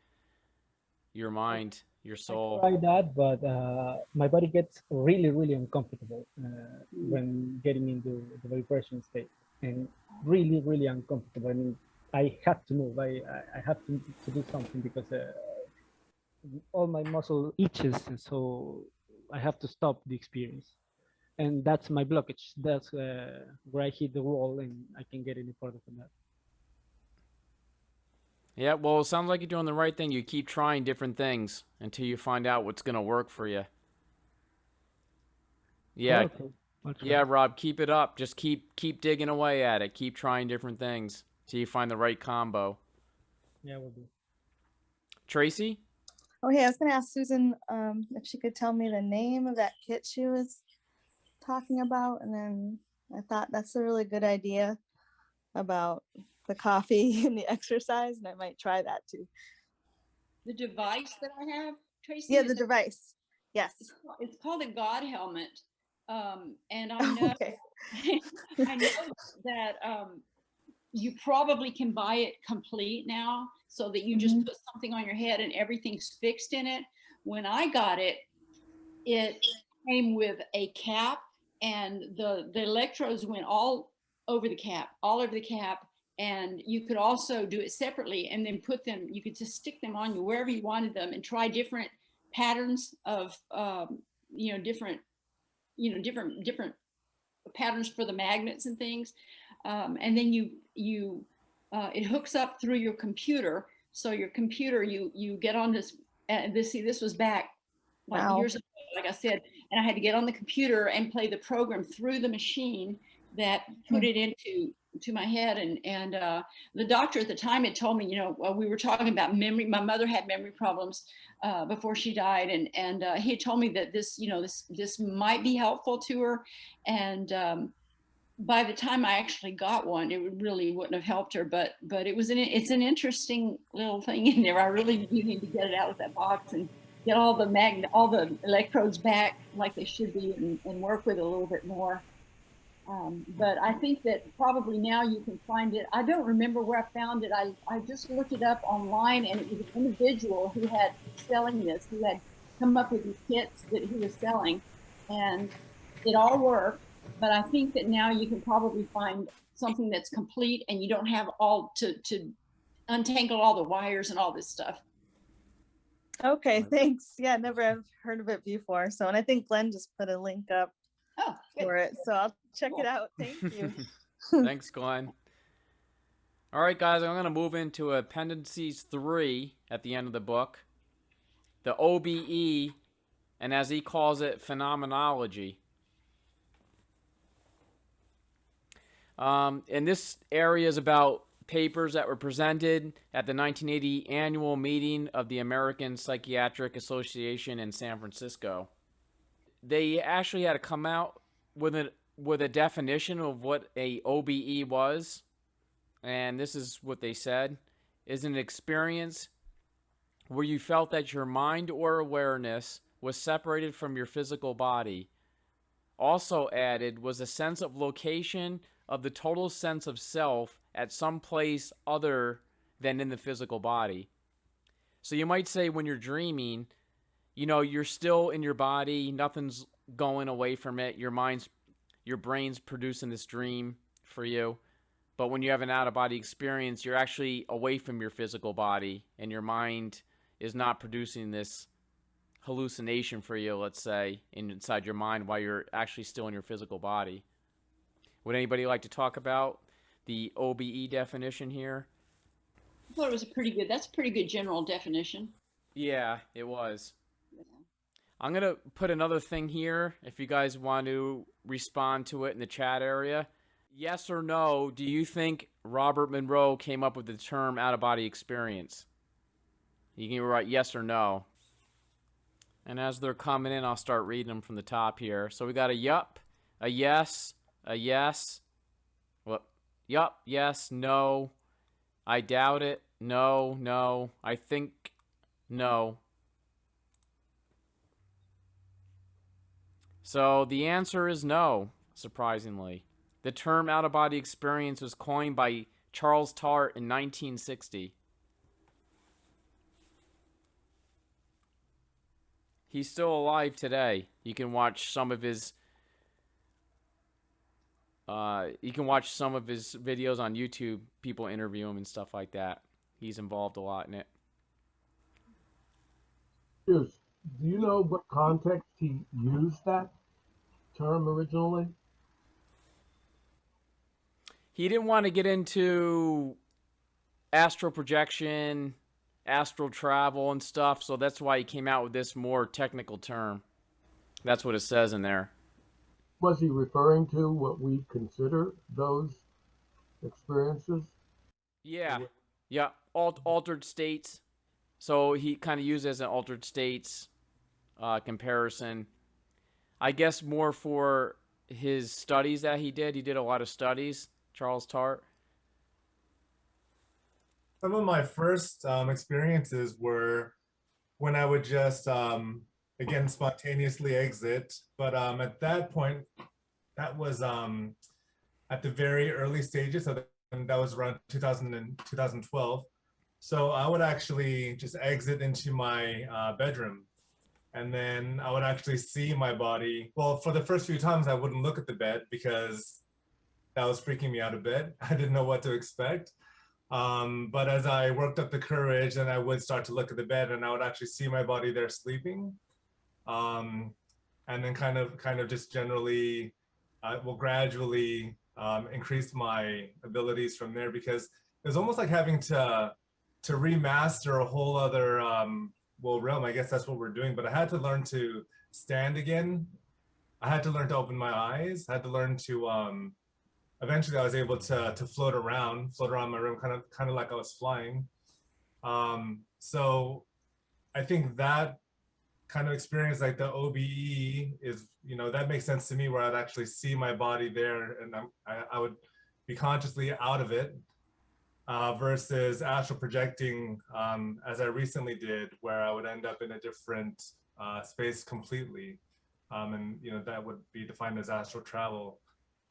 your mind, your soul. I try that, but my body gets really, really uncomfortable when getting into the vibration state, and really, really uncomfortable. I mean, I have to move. I have to do something because all my muscle itches, and so I have to stop the experience. And that's my blockage. That's where I hit the wall and I can get any further from that. Yeah, well, it sounds like you're doing the right thing. You keep trying different things until you find out what's going to work for you. Yeah. Okay. Yeah, Rob, keep it up. Just keep digging away at it. Keep trying different things till you find the right combo. Yeah, we'll do. Tracy? Oh, hey, I was going to ask Susan if she could tell me the name of that kit she was talking about, and then I thought that's a really good idea about the coffee and the exercise, and I might try that too. The device that I have, Tracy? Yeah, the device. Yes. It's called a God helmet. And I know, okay. I know that you probably can buy it complete now, so that you just put something on your head and everything's fixed in it. When I got it, it came with a cap, and the electrodes went all over the cap, And you could also do it separately and then put them, you could just stick them on you wherever you wanted them and try different patterns of, different patterns for the magnets and things. And then it hooks up through your computer. So your computer, you get on this, this was back like Wow. years ago, like I said, and I had to get on the computer and play the program through the machine that put it into my head. And the doctor at the time had told me, we were talking about memory. My mother had memory problems before she died, and he had told me that this might be helpful to her. And by the time I actually got one, it really wouldn't have helped her. But it's an interesting little thing in there. I really do need to get it out of that box and get all the electrodes back like they should be, and work with it a little bit more. But I think that probably now you can find it. I don't remember where I found it. I just looked it up online, and it was an individual who had selling this, who had come up with these kits that he was selling, and it all worked. But I think that now you can probably find something that's complete, and you don't have all to untangle all the wires and all this stuff. Okay, thanks. Yeah, never have heard of it before. So, and I think Glenn just put a link up for it. So I'll check it out. Thank you. Thanks, Glenn. All right, guys, I'm going to move into Appendices 3 at the end of the book. The OBE, and as he calls it, phenomenology. And this area is about papers that were presented at the 1980 annual meeting of the American Psychiatric Association in San Francisco. They actually had to come out with a definition of what a OBE was, and this is what they said: is an experience where you felt that your mind or awareness was separated from your physical body. Also added was a sense of location of the total sense of self at some place other than in the physical body. So you might say when you're dreaming, you're still in your body, nothing's going away from it, your brain's producing this dream for you. But when you have an out-of-body experience, you're actually away from your physical body, and your mind is not producing this hallucination for you, let's say, inside your mind while you're actually still in your physical body. Would anybody like to talk about the OBE definition here? I thought it was that's a pretty good general definition. Yeah, it was. I'm going to put another thing here if you guys want to respond to it in the chat area. Yes or no, do you think Robert Monroe came up with the term out-of-body experience? You can write yes or no. And as they're coming in, I'll start reading them from the top here. So we got a yup, a yes, a yes. Well, yup, yes, no. I doubt it. No, no. I think no. So the answer is no, surprisingly. The term out-of-body experience was coined by Charles Tart in 1960. He's still alive today. You can watch some of his videos on YouTube. People interview him and stuff like that. He's involved a lot in it. Do you know what context he used that term originally? He didn't want to get into astral projection, astral travel and stuff, so that's why he came out with this more technical term. That's what it says in there. Was he referring to what we consider those experiences? Yeah, altered states. So he kind of used it as an altered states comparison. I guess more for his studies that he did. He did a lot of studies, Charles Tart. Some of my first experiences were when I would just, again, spontaneously exit. But at that point, that was at the very early stages. So that was around 2000 and 2012. So I would actually just exit into my bedroom. And then I would actually see my body. Well, for the first few times, I wouldn't look at the bed because that was freaking me out a bit. I didn't know what to expect. But as I worked up the courage, then I would start to look at the bed and I would actually see my body there sleeping. And then kind of just generally, will gradually increase my abilities from there, because it was almost like having to remaster a whole other realm. I guess that's what we're doing. But I had to learn to stand again. I had to learn to open my eyes. I had to learn to eventually I was able to float around my room, kind of like I was flying. So I think that kind of experience, like the OBE, is, you know, that makes sense to me, where I'd actually see my body there and I would be consciously out of it, versus astral projecting, as I recently did, where I would end up in a different space completely. And, you know, that would be defined as astral travel.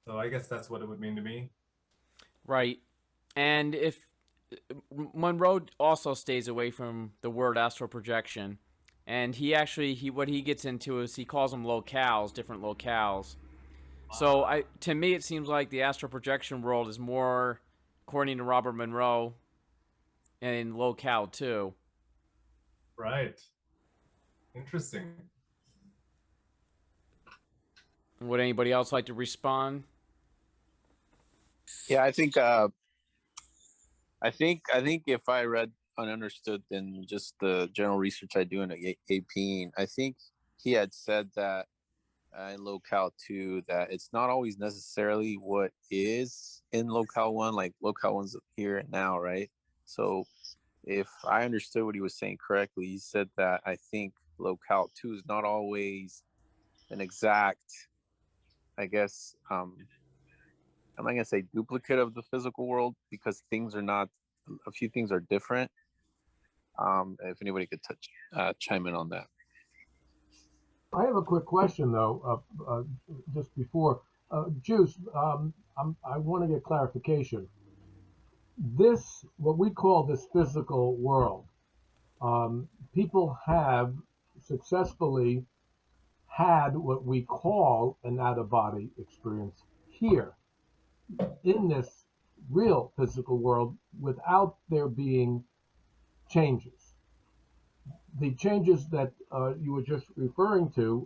So I guess that's what it would mean to me. Right. And if Monroe also stays away from the word astral projection, and what he gets into is he calls them locales, different locales. So to me, it seems like the astral projection world is more, according to Robert Monroe, and locale too. Right. Interesting. Would anybody else like to respond? Yeah, I think if I read ununderstood, then just the general research I do in AP, I think he had said that in locale 2 that it's not always necessarily what is in locale 1, like locale 1's here and now, right? So if I understood what he was saying correctly, he said that I think locale 2 is not always an exact, I guess, I'm not gonna say duplicate of the physical world, because a few things are different. If anybody could chime in on that. I have a quick question though, just before. Juice, I want to get clarification. This, what we call this physical world, people have successfully had what we call an out-of-body experience here in this real physical world without there being changes. The changes that you were just referring to,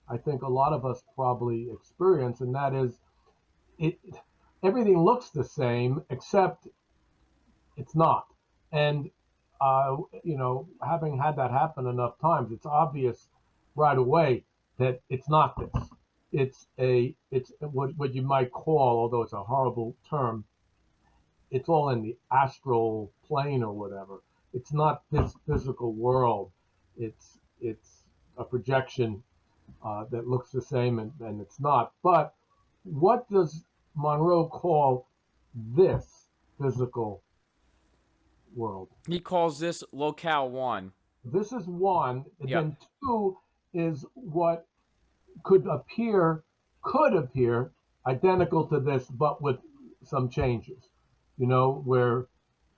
I think a lot of us probably experience, and that is everything looks the same except it's not. And you know, having had that happen enough times, it's obvious right away that it's not this. It's what you might call, although it's a horrible term, it's all in the astral plane or whatever. It's not this physical world. It's a projection that looks the same, and it's not. But what does Monroe call this physical world? He calls this locale 1. This is 1, and Yep. then 2 is what could appear identical to this, but with some changes. You know, where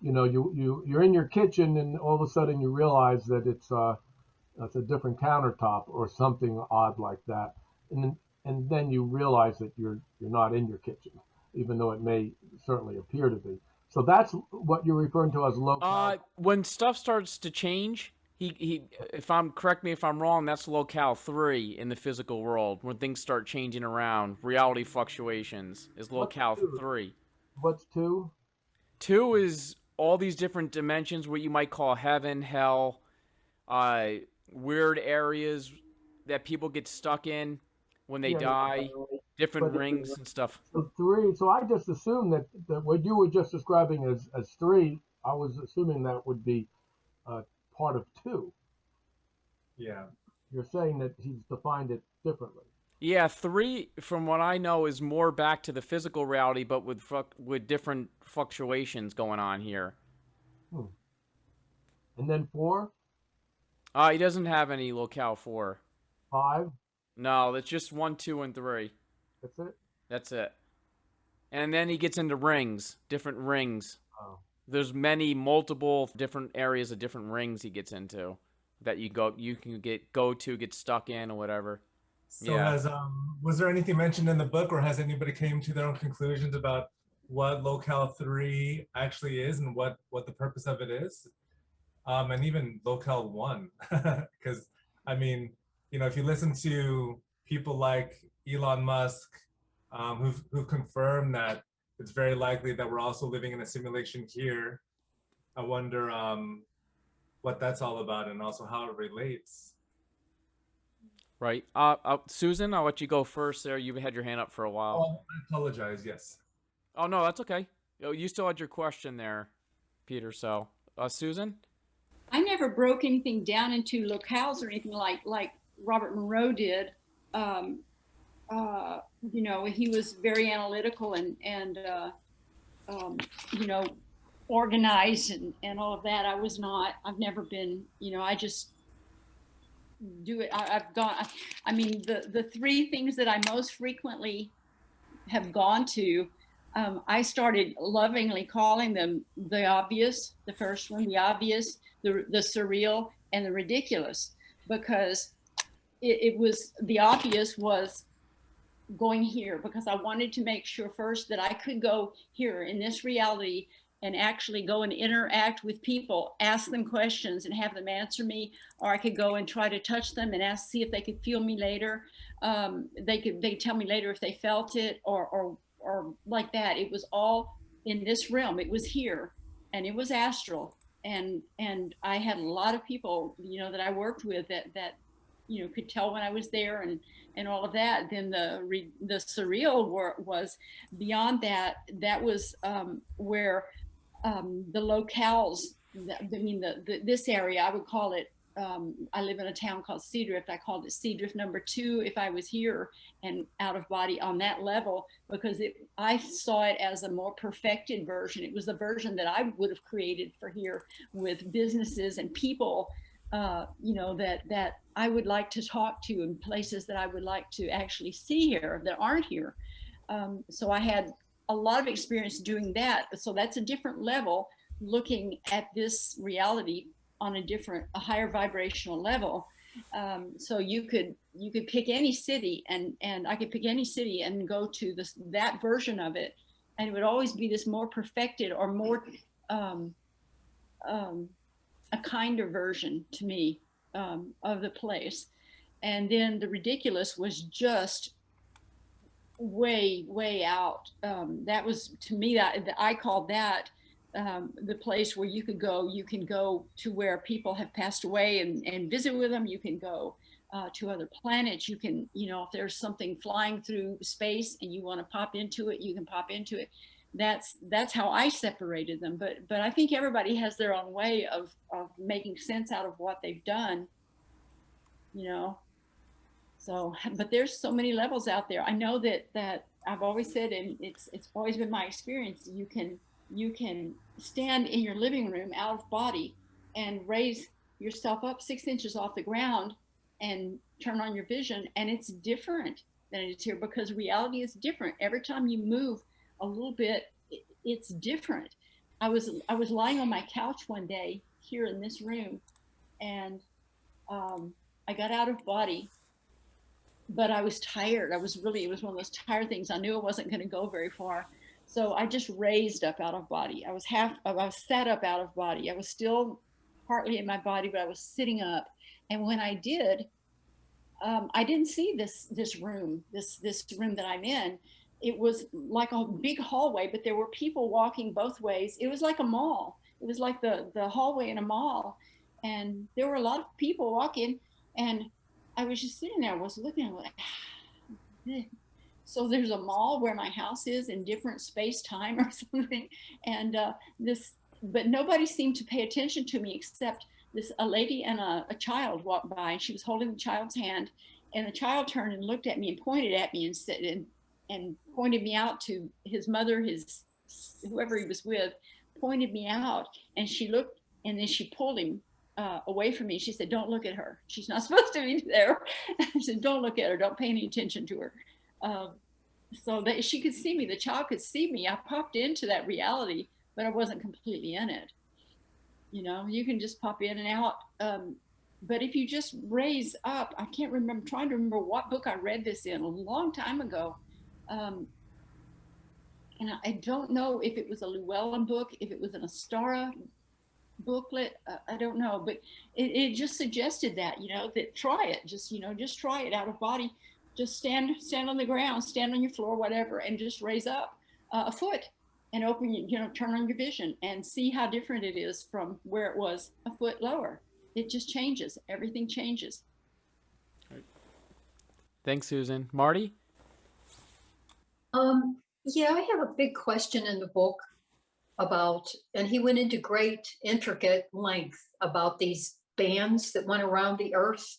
you're in your kitchen and all of a sudden you realize that it's a different countertop or something odd like that, and then you realize that you're not in your kitchen, even though it may certainly appear to be. So that's what you're referring to as locale. When stuff starts to change, correct me if I'm wrong, that's locale 3 in the physical world. When things start changing around, reality fluctuations is locale 3. What's 2? 2 is all these different dimensions, what you might call heaven, hell, weird areas that people get stuck in when they die, different rings and stuff. So 3. So I just assumed that what you were just describing as 3, I was assuming that would be part of 2. Yeah. You're saying that he's defined it differently. Yeah, 3, from what I know, is more back to the physical reality, but with different fluctuations going on here. And then 4? He doesn't have any locale 4. 5? No, it's just 1, 2, and 3. That's it? That's it. And then he gets into rings, different rings. Oh. There's multiple different areas of different rings he gets into that you can get stuck in or whatever. So has Was there anything mentioned in the book, or has anybody came to their own conclusions about what locale 3 actually is and what the purpose of it is? And even locale 1, because I mean, you know, if you listen to people like Elon Musk, who've confirmed that it's very likely that we're also living in a simulation here, I wonder what that's all about and also how it relates. Right. Susan, I'll let you go first there. You've had your hand up for a while. Oh, I apologize. Yes. Oh, no, that's okay. You still had your question there, Peter. So, Susan? I never broke anything down into locales or anything like Robert Monroe did. You know, he was very analytical and you know, organized and all of that. I was not. I've never been. You know, I just do it. I've gone. I mean, the three things that I most frequently have gone to, I started lovingly calling them the obvious. The first one, the obvious, the surreal, and the ridiculous, because it was the obvious was going here, because I wanted to make sure first that I could go here in this reality and actually go and interact with people, ask them questions and have them answer me, or I could go and try to touch them and see if they could feel me later. They tell me later if they felt it or like that. It was all in this realm. It was here and it was astral. And I had a lot of people, you know, that I worked with that you know, could tell when I was there and all of that. Then the surreal was beyond that. That was where the locales, I mean, this area, I would call it, I live in a town called Seadrift. I called it Seadrift number 2 if I was here and out of body on that level, because I saw it as a more perfected version. It was the version that I would have created for here with businesses and people, you know, that I would like to talk to, and places that I would like to actually see here that aren't here. So I had a lot of experience doing that. So that's a different level, looking at this reality on a higher vibrational level. So you could pick any city, and I could pick any city and go to that version of it, and it would always be this more perfected or more a kinder version to me of the place. And then the ridiculous was just way out. That was, to me, that I called that the place where you can go to where people have passed away and visit with them. You can go to other planets. You can, you know, if there's something flying through space and you want to pop into it, you can pop into it. That's how I separated them. But I think everybody has their own way of making sense out of what they've done, you know. So, but there's so many levels out there. I know that I've always said, and it's always been my experience, you can stand in your living room out of body and raise yourself up 6 inches off the ground and turn on your vision, and it's different than it is here, because reality is different. Every time you move a little bit, it's different. I was lying on my couch one day here in this room, and I got out of body, but I was tired. It was one of those tired things. I knew I wasn't going to go very far. So I just raised up out of body. I was sat up out of body. I was still partly in my body, but I was sitting up. And when I did, I didn't see this room that I'm in. It was like a big hallway, but there were people walking both ways. It was like a mall. It was like the hallway in a mall. And there were a lot of people walking, and I was just sitting there, I was looking, I'm like, so there's a mall where my house is in different space time or something. And but nobody seemed to pay attention to me except a lady and a child walked by, and she was holding the child's hand, and the child turned and looked at me and pointed at me and said, and pointed me out to his mother, whoever he was with, pointed me out, and she looked, and then she pulled him away from me. She said, "Don't look at her. She's not supposed to be there." I said, "Don't look at her. Don't pay any attention to her." So that she could see me, the child could see me. I popped into that reality, but I wasn't completely in it. You know, you can just pop in and out. But if you just raise up, I can't remember, I'm trying to remember what book I read this in a long time ago. And I don't know if it was a Llewellyn book, if it was an Astara booklet, I don't know, but it just suggested that, that try it, just try it out of body, just stand on the ground, stand on your floor, whatever, and just raise up a foot and open, turn on your vision and see how different it is from where it was a foot lower. It just changes. Everything changes. Thanks, Susan. Marty? Yeah, I have a big question in the book about, and he went into great intricate length about these bands that went around the Earth,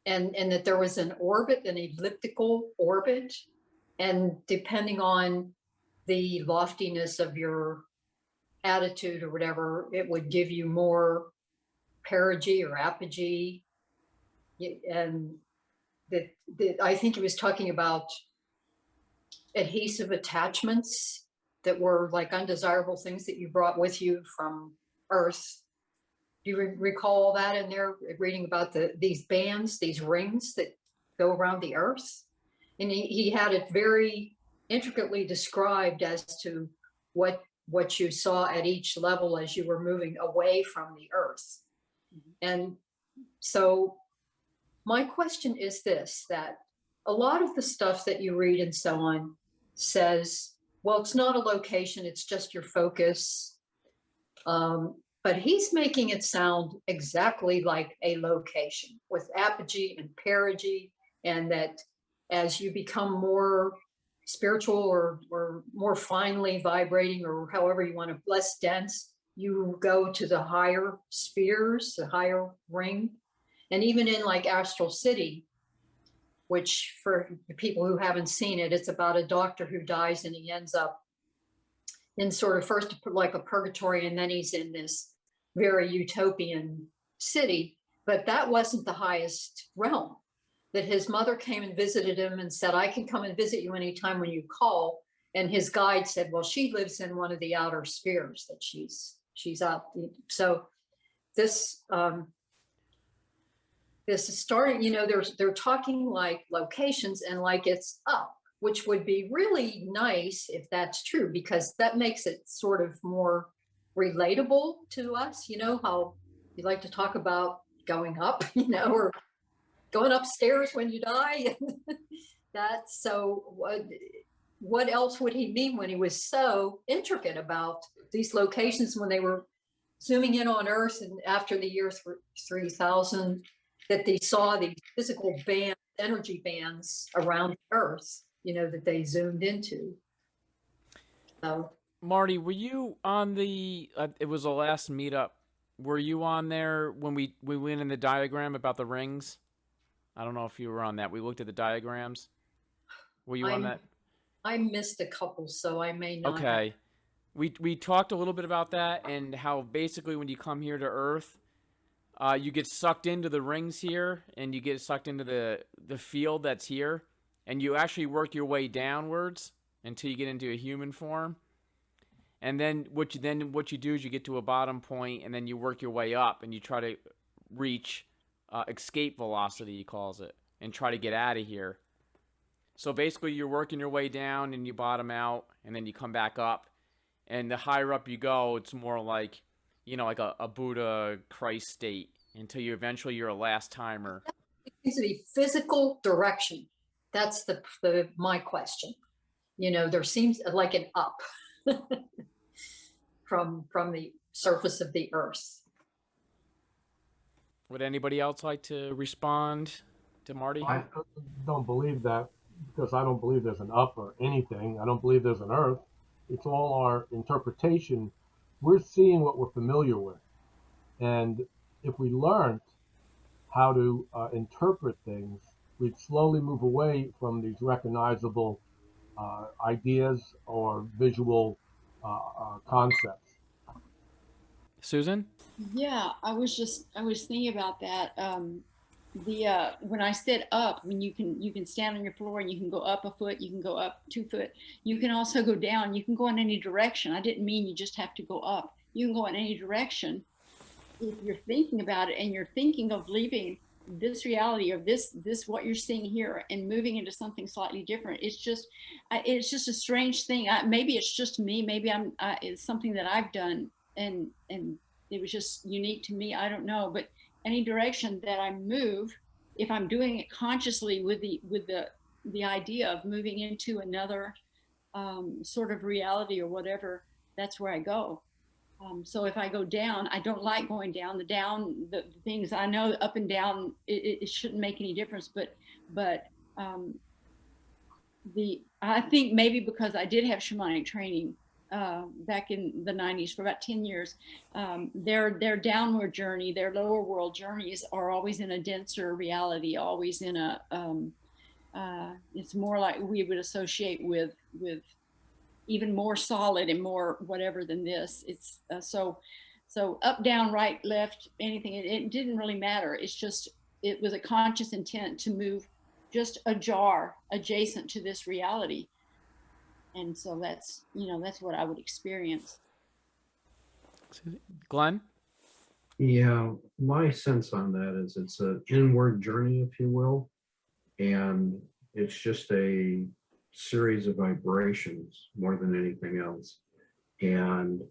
and that there was an orbit, an elliptical orbit, and depending on the loftiness of your attitude or whatever, it would give you more perigee or apogee. And that I think he was talking about adhesive attachments that were like undesirable things that you brought with you from Earth. Do you recall all that in there, reading about these bands, these rings that go around the Earth? And he had it very intricately described as to what you saw at each level as you were moving away from the Earth. And so my question is this, that a lot of the stuff that you read and so on says, well, it's not a location, it's just your focus. But he's making it sound exactly like a location with apogee and perigee, and that as you become more spiritual or more finely vibrating, or however you want to, less dense, you go to the higher spheres, the higher ring. And even in like Astral City, which for people who haven't seen it, it's about a doctor who dies and he ends up in sort of first like a purgatory, and then he's in this very utopian city. But that wasn't the highest realm. That his mother came and visited him and said, I can come and visit you anytime when you call. And his guide said, well, she lives in one of the outer spheres, that she's out. So this this is starting, they're talking like locations and like it's up, which would be really nice if that's true, because that makes it sort of more relatable to us. How you like to talk about going up, or going upstairs when you die. That's so what else would he mean when he was so intricate about these locations when they were zooming in on Earth, and after the year 3000, that they saw these physical bands, energy bands around Earth, that they zoomed into. So, Marty, were you on it was the last meetup, were you on there when we went in the diagram about the rings? I don't know if you were on that. We looked at the diagrams. Were you on that? I missed a couple, so I may not. Okay. We talked a little bit about that, and how basically when you come here to Earth, you get sucked into the rings here, and you get sucked into the field that's here, and you actually work your way downwards until you get into a human form. And then what you do is you get to a bottom point, and then you work your way up, and you try to reach escape velocity, he calls it, and try to get out of here. So basically you're working your way down and you bottom out, and then you come back up, and the higher up you go, it's more like, like a Buddha Christ state, until you're a last timer. It needs to be physical direction. That's my question. There seems like an up from the surface of the Earth. Would anybody else like to respond to Marty? I don't believe that, because I don't believe there's an up or anything. I don't believe there's an Earth. It's all our interpretation. We're seeing what we're familiar with. And if we learned how to interpret things, we'd slowly move away from these recognizable ideas or visual concepts. Susan? Yeah, I was thinking about that. When I said up, I mean, you can stand on your floor and you can go up a foot, you can go up 2 foot, you can also go down, you can go in any direction. I didn't mean you just have to go up. You can go in any direction. if you're thinking about it and you're thinking of leaving this reality or this what you're seeing here and moving into something slightly different, it's just a strange thing. Maybe it's just me, maybe it's something that I've done, and it was just unique to me, I don't know. But any direction that I move, if I'm doing it consciously with the idea of moving into another sort of reality or whatever, that's where I go. So if I go down, I don't like going down. The things I know, up and down, it shouldn't make any difference. But I think maybe because I did have shamanic training back in the 90s for about 10 years, their downward journey, their lower world journeys are always in a denser reality, always in a it's more like we would associate with even more solid and more whatever than this. It's so up, down, right, left, anything. It didn't really matter. It's just, it was a conscious intent to move just ajar adjacent to this reality. And so that's, that's what I would experience. Glenn? Yeah, my sense on that is it's an inward journey, if you will. And it's just a series of vibrations more than anything else. And,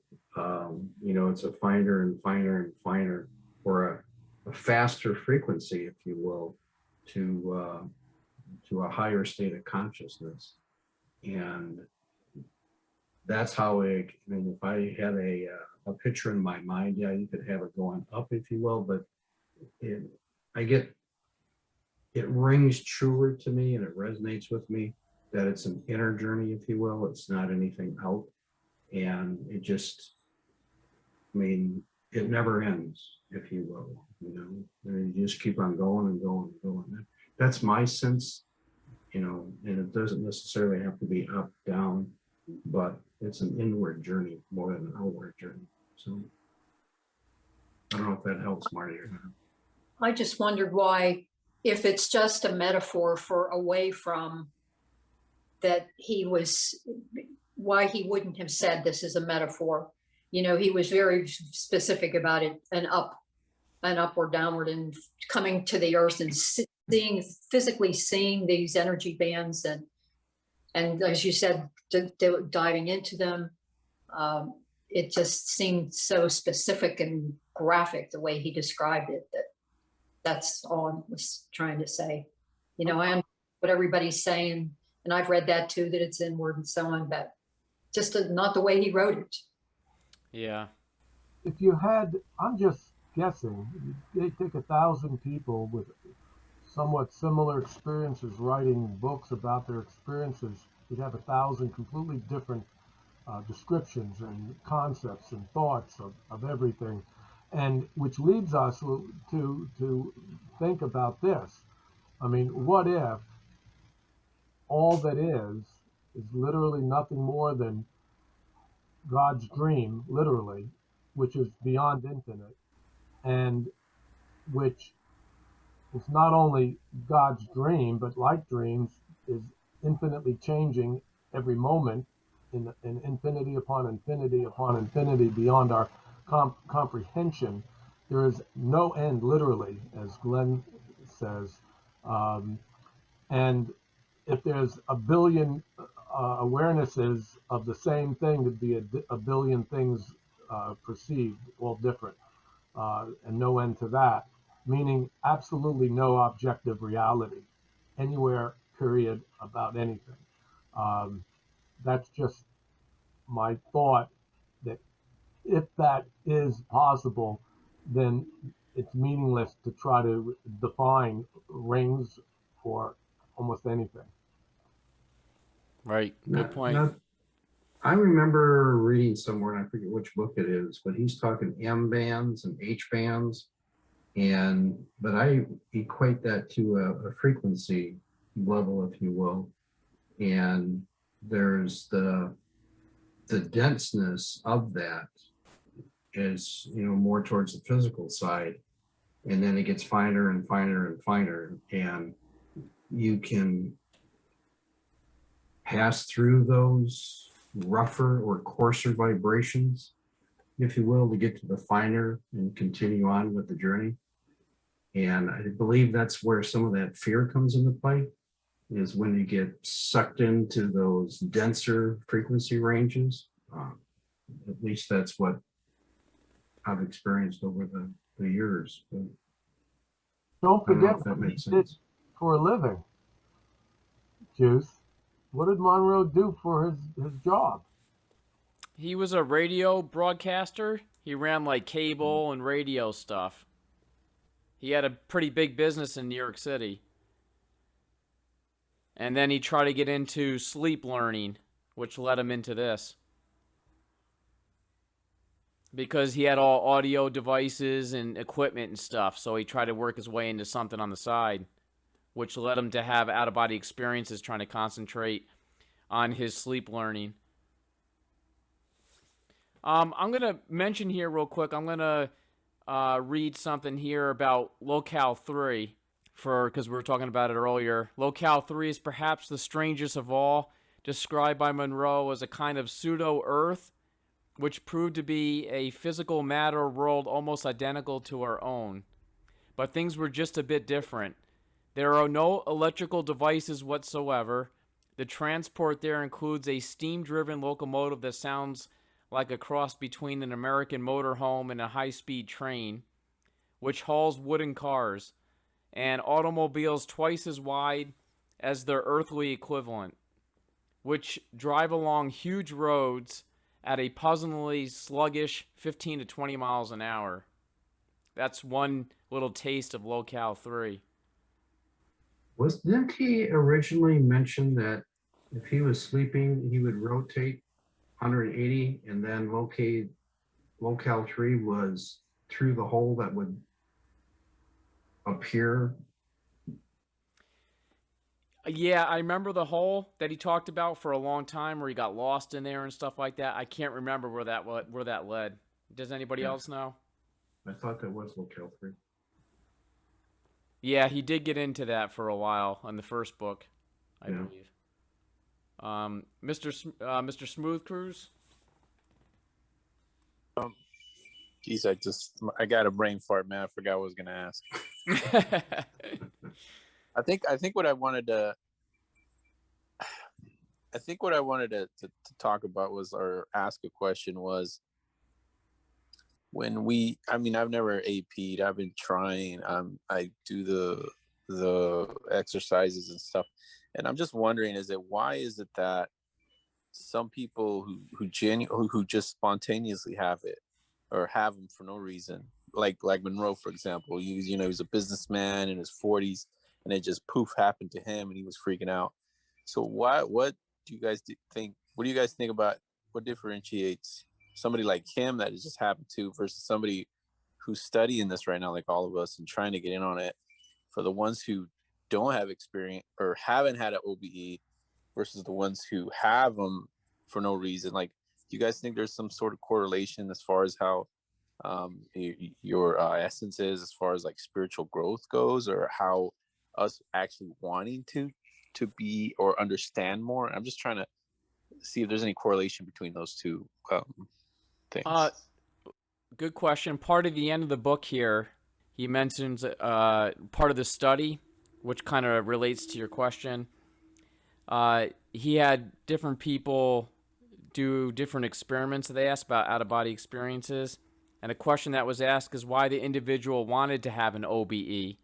it's a finer and finer and finer, or a faster frequency, if you will, to a higher state of consciousness. And that's how if I had a picture in my mind, yeah, you could have it going up, if you will, but it rings truer to me and it resonates with me that it's an inner journey, if you will. It's not anything out. And it just, it never ends, if you will, and you just keep on going and going and going. That's my sense, and it doesn't necessarily have to be up, down, but it's an inward journey more than an outward journey. So I don't know if that helps, Marty, or not. I just wondered why, if it's just a metaphor for away from, that why he wouldn't have said this is a metaphor. He was very specific about it, an upward, downward, and coming to the earth and physically seeing these energy bands, and as you said, diving into them. It just seemed so specific and graphic the way he described it, that's all I was trying to say. I understand what everybody's saying, and I've read that too, that it's inward and so on, but just not the way he wrote it. Yeah. If you had, I'm just guessing, they take 1,000 people with somewhat similar experiences writing books about their experiences, you'd have 1,000 completely different descriptions and concepts and thoughts of everything. And which leads us to think about this. What if all that is literally nothing more than God's dream, literally, which is beyond infinite, and which is not only God's dream, but like dreams, is infinitely changing every moment in infinity upon infinity upon infinity beyond our comprehension. There is no end, literally, as Glenn says. And if there's a billion awarenesses of the same thing, there'd be a billion things perceived, all different, and no end to that, meaning absolutely no objective reality anywhere, period, about anything. That's just my thought, that if that is possible, then it's meaningless to try to define rings or almost anything. Right. Good point. I remember reading somewhere, and I forget which book it is, but he's talking M bands and H bands. But I equate that to a frequency level, if you will. And there's the denseness of that is, more towards the physical side. And then it gets finer and finer and finer. And you can pass through those rougher or coarser vibrations if you will, to get to the finer and continue on with the journey. And I believe that's where some of that fear comes into play, is when you get sucked into those denser frequency ranges. At least that's what I've experienced over the years. But Don't I don't know forget if that what he makes did sense. for a living, Juice. What did Monroe do for his job? He was a radio broadcaster. He ran like cable and radio stuff. He had a pretty big business in New York City. And then he tried to get into sleep learning, which led him into this. Because he had all audio devices and equipment and stuff, so he tried to work his way into something on the side, which led him to have out-of-body experiences trying to concentrate on his sleep learning. I'm going to mention here real quick, I'm going to read something here about Locale 3, because we were talking about it earlier. Locale 3 is perhaps the strangest of all, described by Monroe as a kind of pseudo-Earth, which proved to be a physical matter world almost identical to our own. But things were just a bit different. There are no electrical devices whatsoever. The transport there includes a steam-driven locomotive that sounds like a cross between an American motorhome and a high-speed train, which hauls wooden cars, and automobiles twice as wide as their earthly equivalent, which drive along huge roads at a puzzlingly sluggish 15 to 20 miles an hour. That's one little taste of Locale 3. Didn't he originally mention that if he was sleeping, he would rotate 180, and then locale 3 was through the hole that would appear? Yeah, I remember the hole that he talked about for a long time, where he got lost in there and stuff like that. I can't remember where that led. Does anybody else know? I thought that was locale 3. Yeah, he did get into that for a while in the first book, I believe. Mr. Smooth Cruise? Geez, I got a brain fart, man. I forgot what I was gonna ask. I think what I wanted to talk about was, or ask a question was, when I've never AP'd, I've been trying, I do the exercises and stuff, and I'm just wondering, why is it that some people who just spontaneously have it, or have them for no reason, like Monroe, for example, he was a businessman in his 40s, and it just poof happened to him, and he was freaking out. So what do you guys think? What do you guys think about what differentiates somebody like him that it just happened to versus somebody who's studying this right now, like all of us, and trying to get in on it, for the ones who don't have experience or haven't had an OBE versus the ones who have them for no reason? Like, do you guys think there's some sort of correlation as far as how your essence is, as far as like spiritual growth goes, or how us actually wanting to be or understand more? I'm just trying to see if there's any correlation between those two things. Good question. Part of the end of the book here, he mentions part of the study, which kind of relates to your question. He had different people do different experiments that they asked about out-of-body experiences. And a question that was asked is why the individual wanted to have an OBE,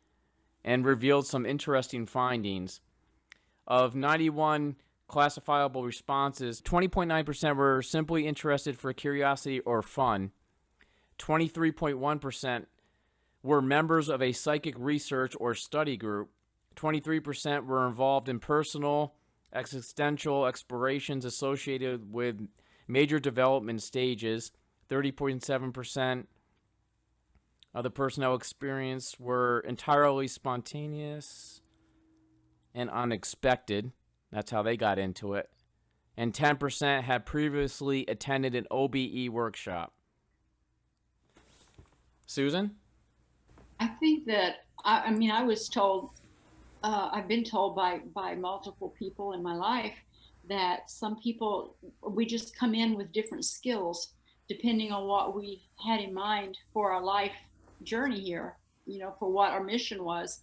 and revealed some interesting findings. Of 91 classifiable responses, 20.9% were simply interested for curiosity or fun. 23.1% were members of a psychic research or study group. 23% were involved in personal, existential explorations associated with major development stages. 30.7% of the personnel experienced were entirely spontaneous and unexpected. That's how they got into it. And 10% had previously attended an OBE workshop. Susan? I think that, I was told, I've been told by multiple people in my life that some people, we just come in with different skills. depending on what we had in mind for our life journey here, for what our mission was.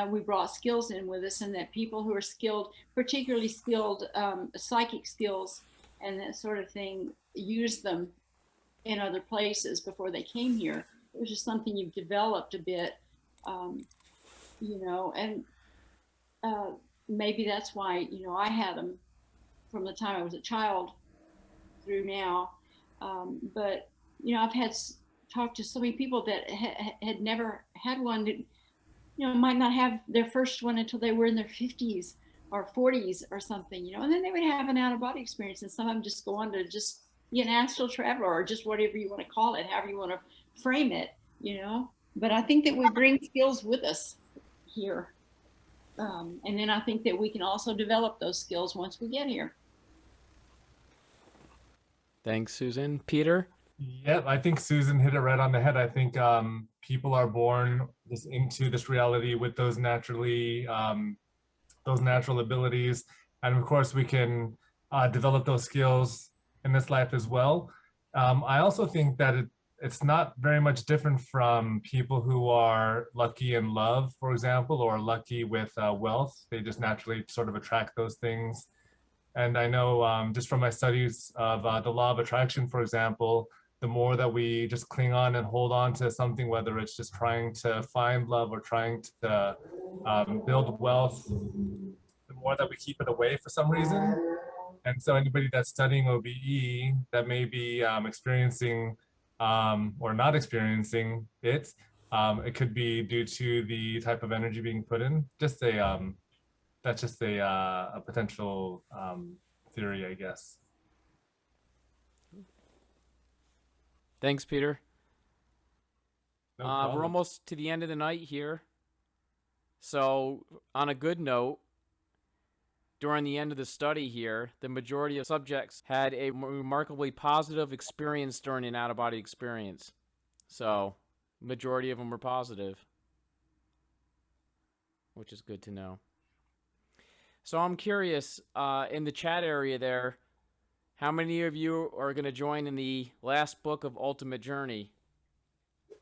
We brought skills in with us, and that people who are skilled, particularly skilled psychic skills and that sort of thing, use them in other places before they came here. It was just something you've developed a bit, and maybe that's why, I had them from the time I was a child through now. But, I've talked to so many people that had never had one that, might not have their first one until they were in their 50s or 40s or something, and then they would have an out-of-body experience, and some of them just go on to just be an astral traveler or just whatever you want to call it, however you want to frame it, But I think that we bring skills with us here. And then I think that we can also develop those skills once we get here. Thanks, Susan. Peter? Yep, I think Susan hit it right on the head. I think people are born just into this reality with those natural abilities, and of course we can develop those skills in this life as well. I also think that it's not very much different from people who are lucky in love, for example, or lucky with wealth. They just naturally sort of attract those things. And I know just from my studies of the law of attraction, for example, the more that we just cling on and hold on to something, whether it's just trying to find love or trying to build wealth, the more that we keep it away for some reason. And so anybody that's studying OBE that may be experiencing or not experiencing it, it could be due to the type of energy being put in. That's just a potential theory, I guess. Thanks, Peter. No problem. We're almost to the end of the night here. So on a good note, during the end of the study here, the majority of subjects had a remarkably positive experience during an out-of-body experience. So majority of them were positive, which is good to know. So I'm curious, in the chat area there, how many of you are going to join in the last book of Ultimate Journey,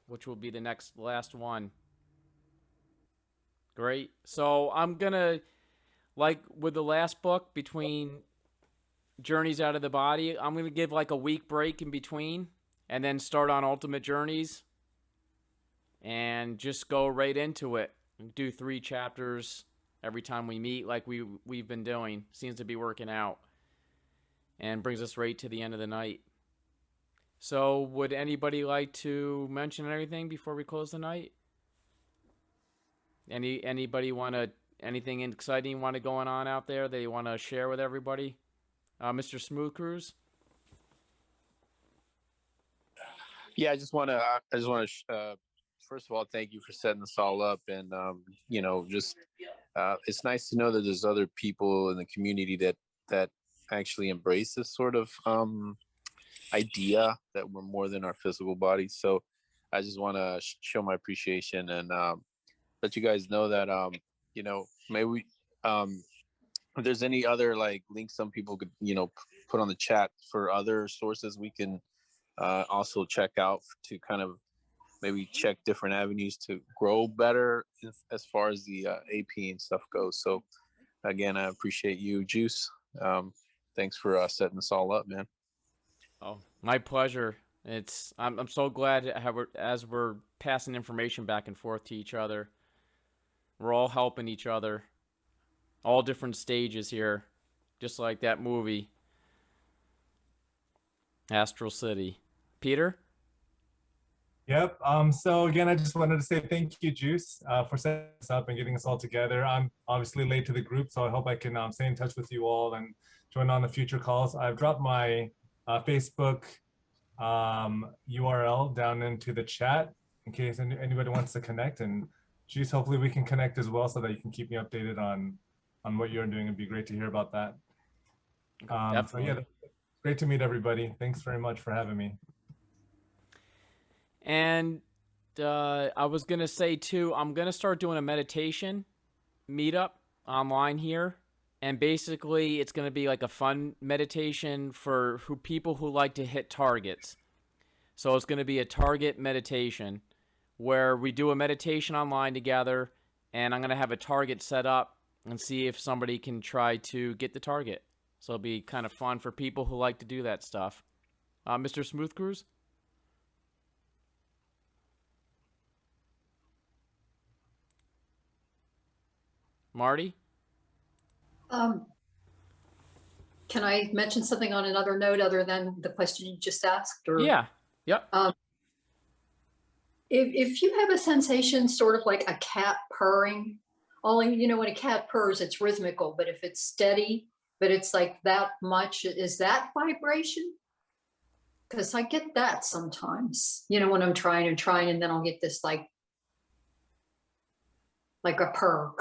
which will be the last one? Great. So I'm going to, like with the last book, between Journeys Out of the Body, I'm going to give like a week break in between and then start on Ultimate Journeys and just go right into it. Do 3 chapters every time we meet like we've been doing. Seems to be working out. And brings us right to the end of the night. So would anybody like to mention anything before we close the night? Anybody want to, anything exciting want to going on out there that you want to share with everybody? Mr. Smooth Cruise? Yeah, I just want to first of all, thank you for setting this all up. And, it's nice to know that there's other people in the community that actually embrace this sort of idea that we're more than our physical bodies. So I just want to show my appreciation and let you guys know that, maybe if there's any other like links some people could, put on the chat for other sources we can also check out to kind of maybe check different avenues to grow better as far as the AP and stuff goes. So again, I appreciate you, Juice. Thanks for setting this all up, man. Oh, my pleasure. I'm so glad as we're passing information back and forth to each other. We're all helping each other. All different stages here, just like that movie, Astral City. Peter? Yep. So again, I just wanted to say thank you, Juice, for setting this up and getting us all together. I'm obviously late to the group, so I hope I can stay in touch with you all and join on the future calls. I've dropped my Facebook URL down into the chat in case anybody wants to connect. And Juice, hopefully we can connect as well so that you can keep me updated on what you're doing. It'd be great to hear about that. So yeah, great to meet everybody. Thanks very much for having me. And I was going to say, too, I'm going to start doing a meditation meetup online here. And basically, it's going to be like a fun meditation for people who like to hit targets. So it's going to be a target meditation where we do a meditation online together, and I'm going to have a target set up and see if somebody can try to get the target. So it'll be kind of fun for people who like to do that stuff. Mr. Smooth Cruise? Marty? Can I mention something on another note other than the question you just asked? Or, Yeah. Yep. If you have a sensation sort of like a cat purring, only, you know, when a cat purrs, it's rhythmical, but if it's steady, but it's like that much, is that vibration? Because I get that sometimes, you know, when I'm trying and then I'll get this like a purr.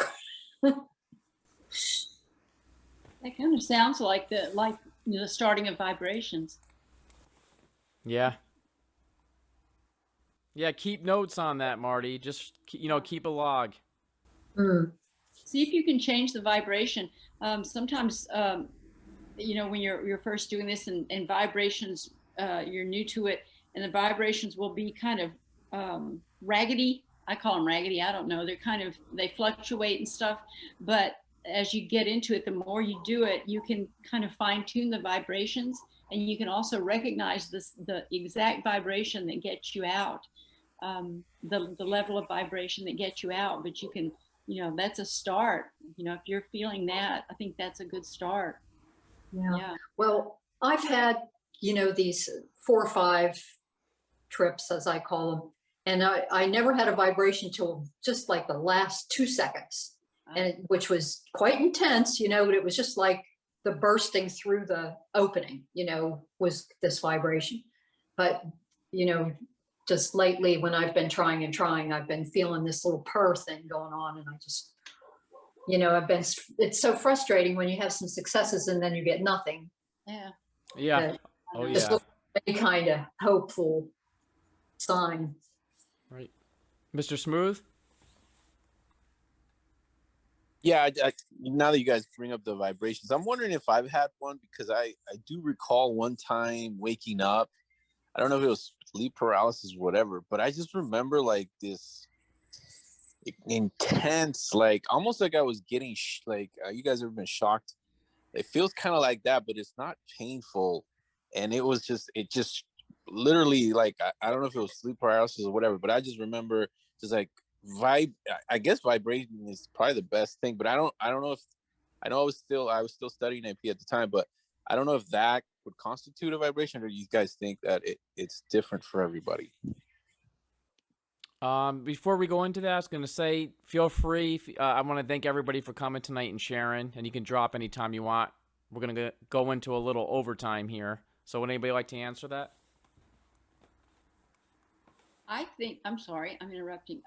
That kind of sounds like the starting of vibrations. Yeah. Yeah, keep notes on that, Marty. Just, you know, keep a log. See if you can change the vibration. Sometimes, you know, when you're first doing this and vibrations, you're new to it, and the vibrations will be kind of raggedy. I call them raggedy. I don't know. They fluctuate and stuff. But as you get into it, the more you do it, you can kind of fine tune the vibrations, and you can also recognize the exact vibration that gets you out, the level of vibration that gets you out. But you can, you know, that's a start. You know, if you're feeling that, I think that's a good start. Yeah. Well, I've had, you know, these 4 or 5 trips, as I call them, and I never had a vibration till just like the last 2 seconds, which was quite intense, you know, but it was just like the bursting through the opening, you know, was this vibration. But, you know, just lately when I've been trying, I've been feeling this little purr thing going on, and I just, you know, it's so frustrating when you have some successes and then you get nothing. Yeah. Yeah. Oh, yeah. Just look at any kind of hopeful sign. Right. Mr. Smooth? Yeah, now that you guys bring up the vibrations, I'm wondering if I've had one, because I do recall one time waking up. I don't know if it was sleep paralysis or whatever, but I just remember like this intense, like almost like I was getting you guys ever been shocked? It feels kind of like that, but it's not painful. And it just literally like, I don't know if it was sleep paralysis or whatever, but I just remember just like I guess vibration is probably the best thing, but I don't know if, I know I was still studying AP at the time, but I don't know if that would constitute a vibration, or you guys think that it's different for everybody. Before we go into that, I was going to say, feel free. I want to thank everybody for coming tonight and sharing, and you can drop anytime you want. We're going to go into a little overtime here. So would anybody like to answer that? I'm sorry, I'm interrupting.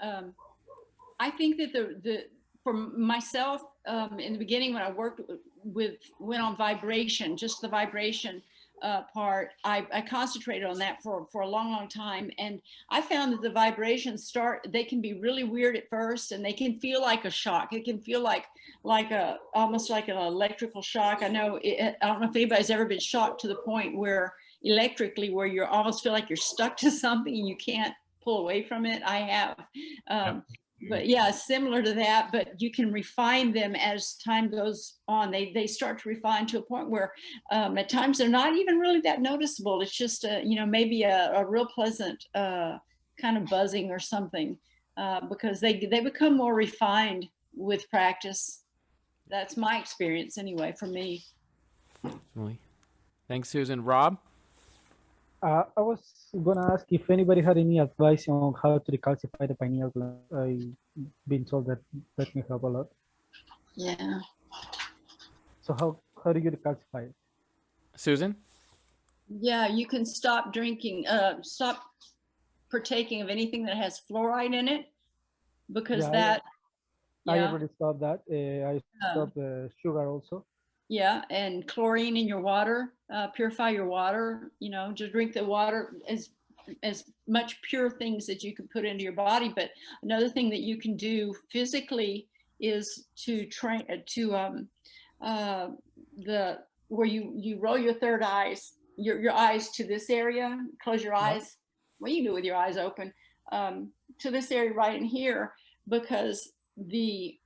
I think that for myself, in the beginning when I went on vibration, just the vibration part, I concentrated on that for a long time. And I found that the vibrations they can be really weird at first, and they can feel like a shock. It can feel like almost like an electrical shock. I don't know if anybody's ever been shocked to the point where electrically, where you almost feel like you're stuck to something and you can't pull away from it. I have. But yeah, similar to that, but you can refine them as time goes on. They start to refine to a point where at times they're not even really that noticeable. It's just, you know, maybe a real pleasant kind of buzzing or something, because they become more refined with practice. That's my experience anyway, for me. Definitely. Thanks, Susan. Rob? I was gonna ask if anybody had any advice on how to decalcify the pineal gland. I've been told that can help a lot. Yeah. So how do you decalcify it? Susan? Yeah, you can stop drinking, stop partaking of anything that has fluoride in it, because I yeah. already stopped that. I stopped sugar also. Yeah, and chlorine in your water, purify your water, you know, just drink the water as much pure things that you can put into your body. But another thing that you can do physically is to train where you roll your third eyes, your eyes to this area, close your eyes, well, you can do it with your eyes open, to this area right in here, because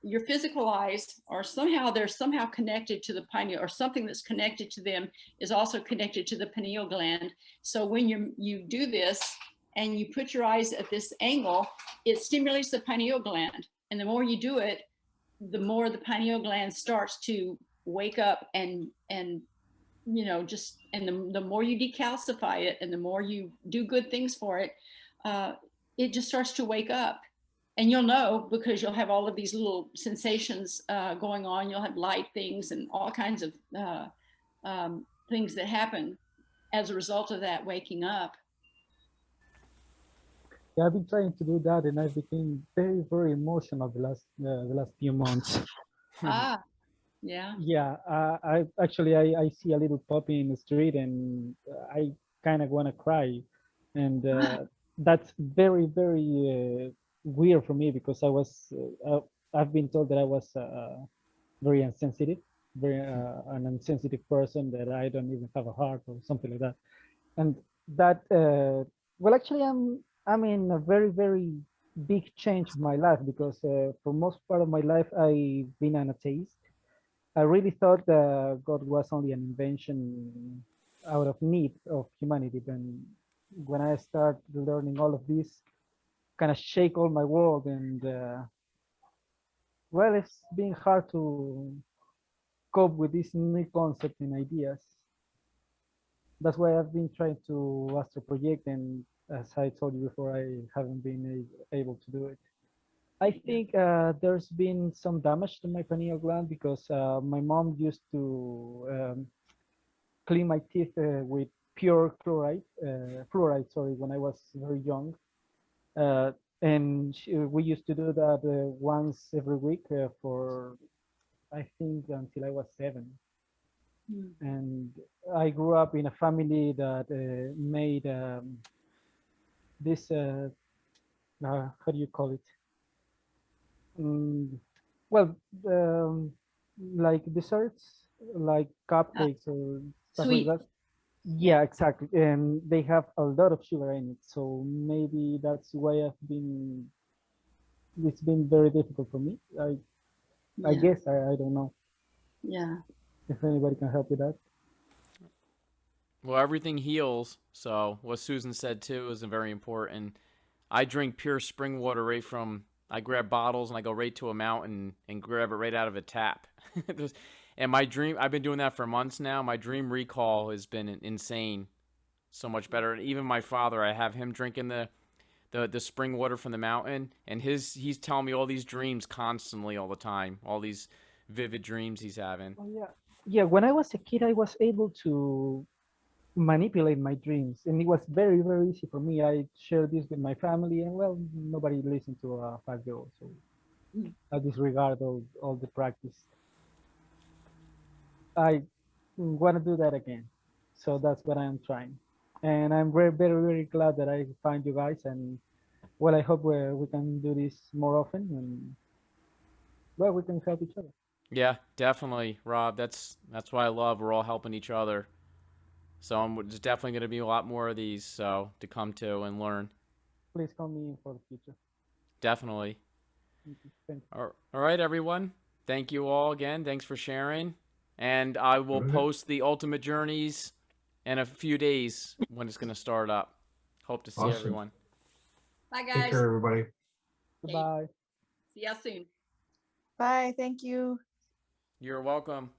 your physical eyes are somehow, they're somehow connected to the pineal, or something that's connected to them is also connected to the pineal gland. So when you do this and you put your eyes at this angle, it stimulates the pineal gland. And the more you do it, the more the pineal gland starts to wake up and you know, just, and the more you decalcify it and the more you do good things for it, it just starts to wake up. And you'll know, because you'll have all of these little sensations going on. You'll have light things and all kinds of things that happen as a result of that waking up. Yeah, I've been trying to do that, and I became very, very emotional the last few months. Ah, yeah. Yeah, I actually I see a little puppy in the street, and I kind of want to cry, and that's very, very weird for me, because I've been told that I was very insensitive, very an insensitive person, that I don't even have a heart or something like that, and that well, actually I'm in a very, very big change in my life, because for most part of my life I've been an atheist. I really thought that God was only an invention out of need of humanity. But when I start learning all of this, kind of shake all my world, and well, it's been hard to cope with these new concepts and ideas. That's why I've been trying to astro project, and as I told you before, I haven't been able to do it. I think there's been some damage to my pineal gland, because my mom used to clean my teeth with pure fluoride, sorry, when I was very young. And we used to do that once every week for, I think, until I was 7. Mm. And I grew up in a family that made this, how do you call it? Well, like desserts, like cupcakes or stuff Sweet. like that. Yeah, exactly. And they have a lot of sugar in it. So maybe that's why it's been very difficult for me. I Yeah. guess, I don't know Yeah. if anybody can help with that. Well, everything heals. So what Susan said too is very important. I drink pure spring water right from, I grab bottles and I go right to a mountain and grab it right out of a tap. And my dream, I've been doing that for months now. My dream recall has been insane. So much better. And even my father, I have him drinking the spring water from the mountain, and he's telling me all these dreams constantly all the time. All these vivid dreams he's having. Oh, yeah. Yeah, when I was a kid, I was able to manipulate my dreams, and it was very, very easy for me. I shared this with my family, and well, nobody listened to a 5-year-old, so I disregard all the practice. I want to do that again, so that's what I'm trying, and I'm very, very, very glad that I find you guys, and well, I hope we can do this more often, and well, we can help each other. Yeah, definitely, Rob. That's what I love. We're all helping each other. So there's definitely going to be a lot more of these, so to come to and learn. Please call me for the future. Definitely. Thank you. All right, everyone. Thank you all again. Thanks for sharing. And I will post the Ultimate Journeys in a few days when it's going to start up. Hope to see everyone. Bye, guys. Take care, everybody. Goodbye. See y'all soon. Bye. Thank you. You're welcome.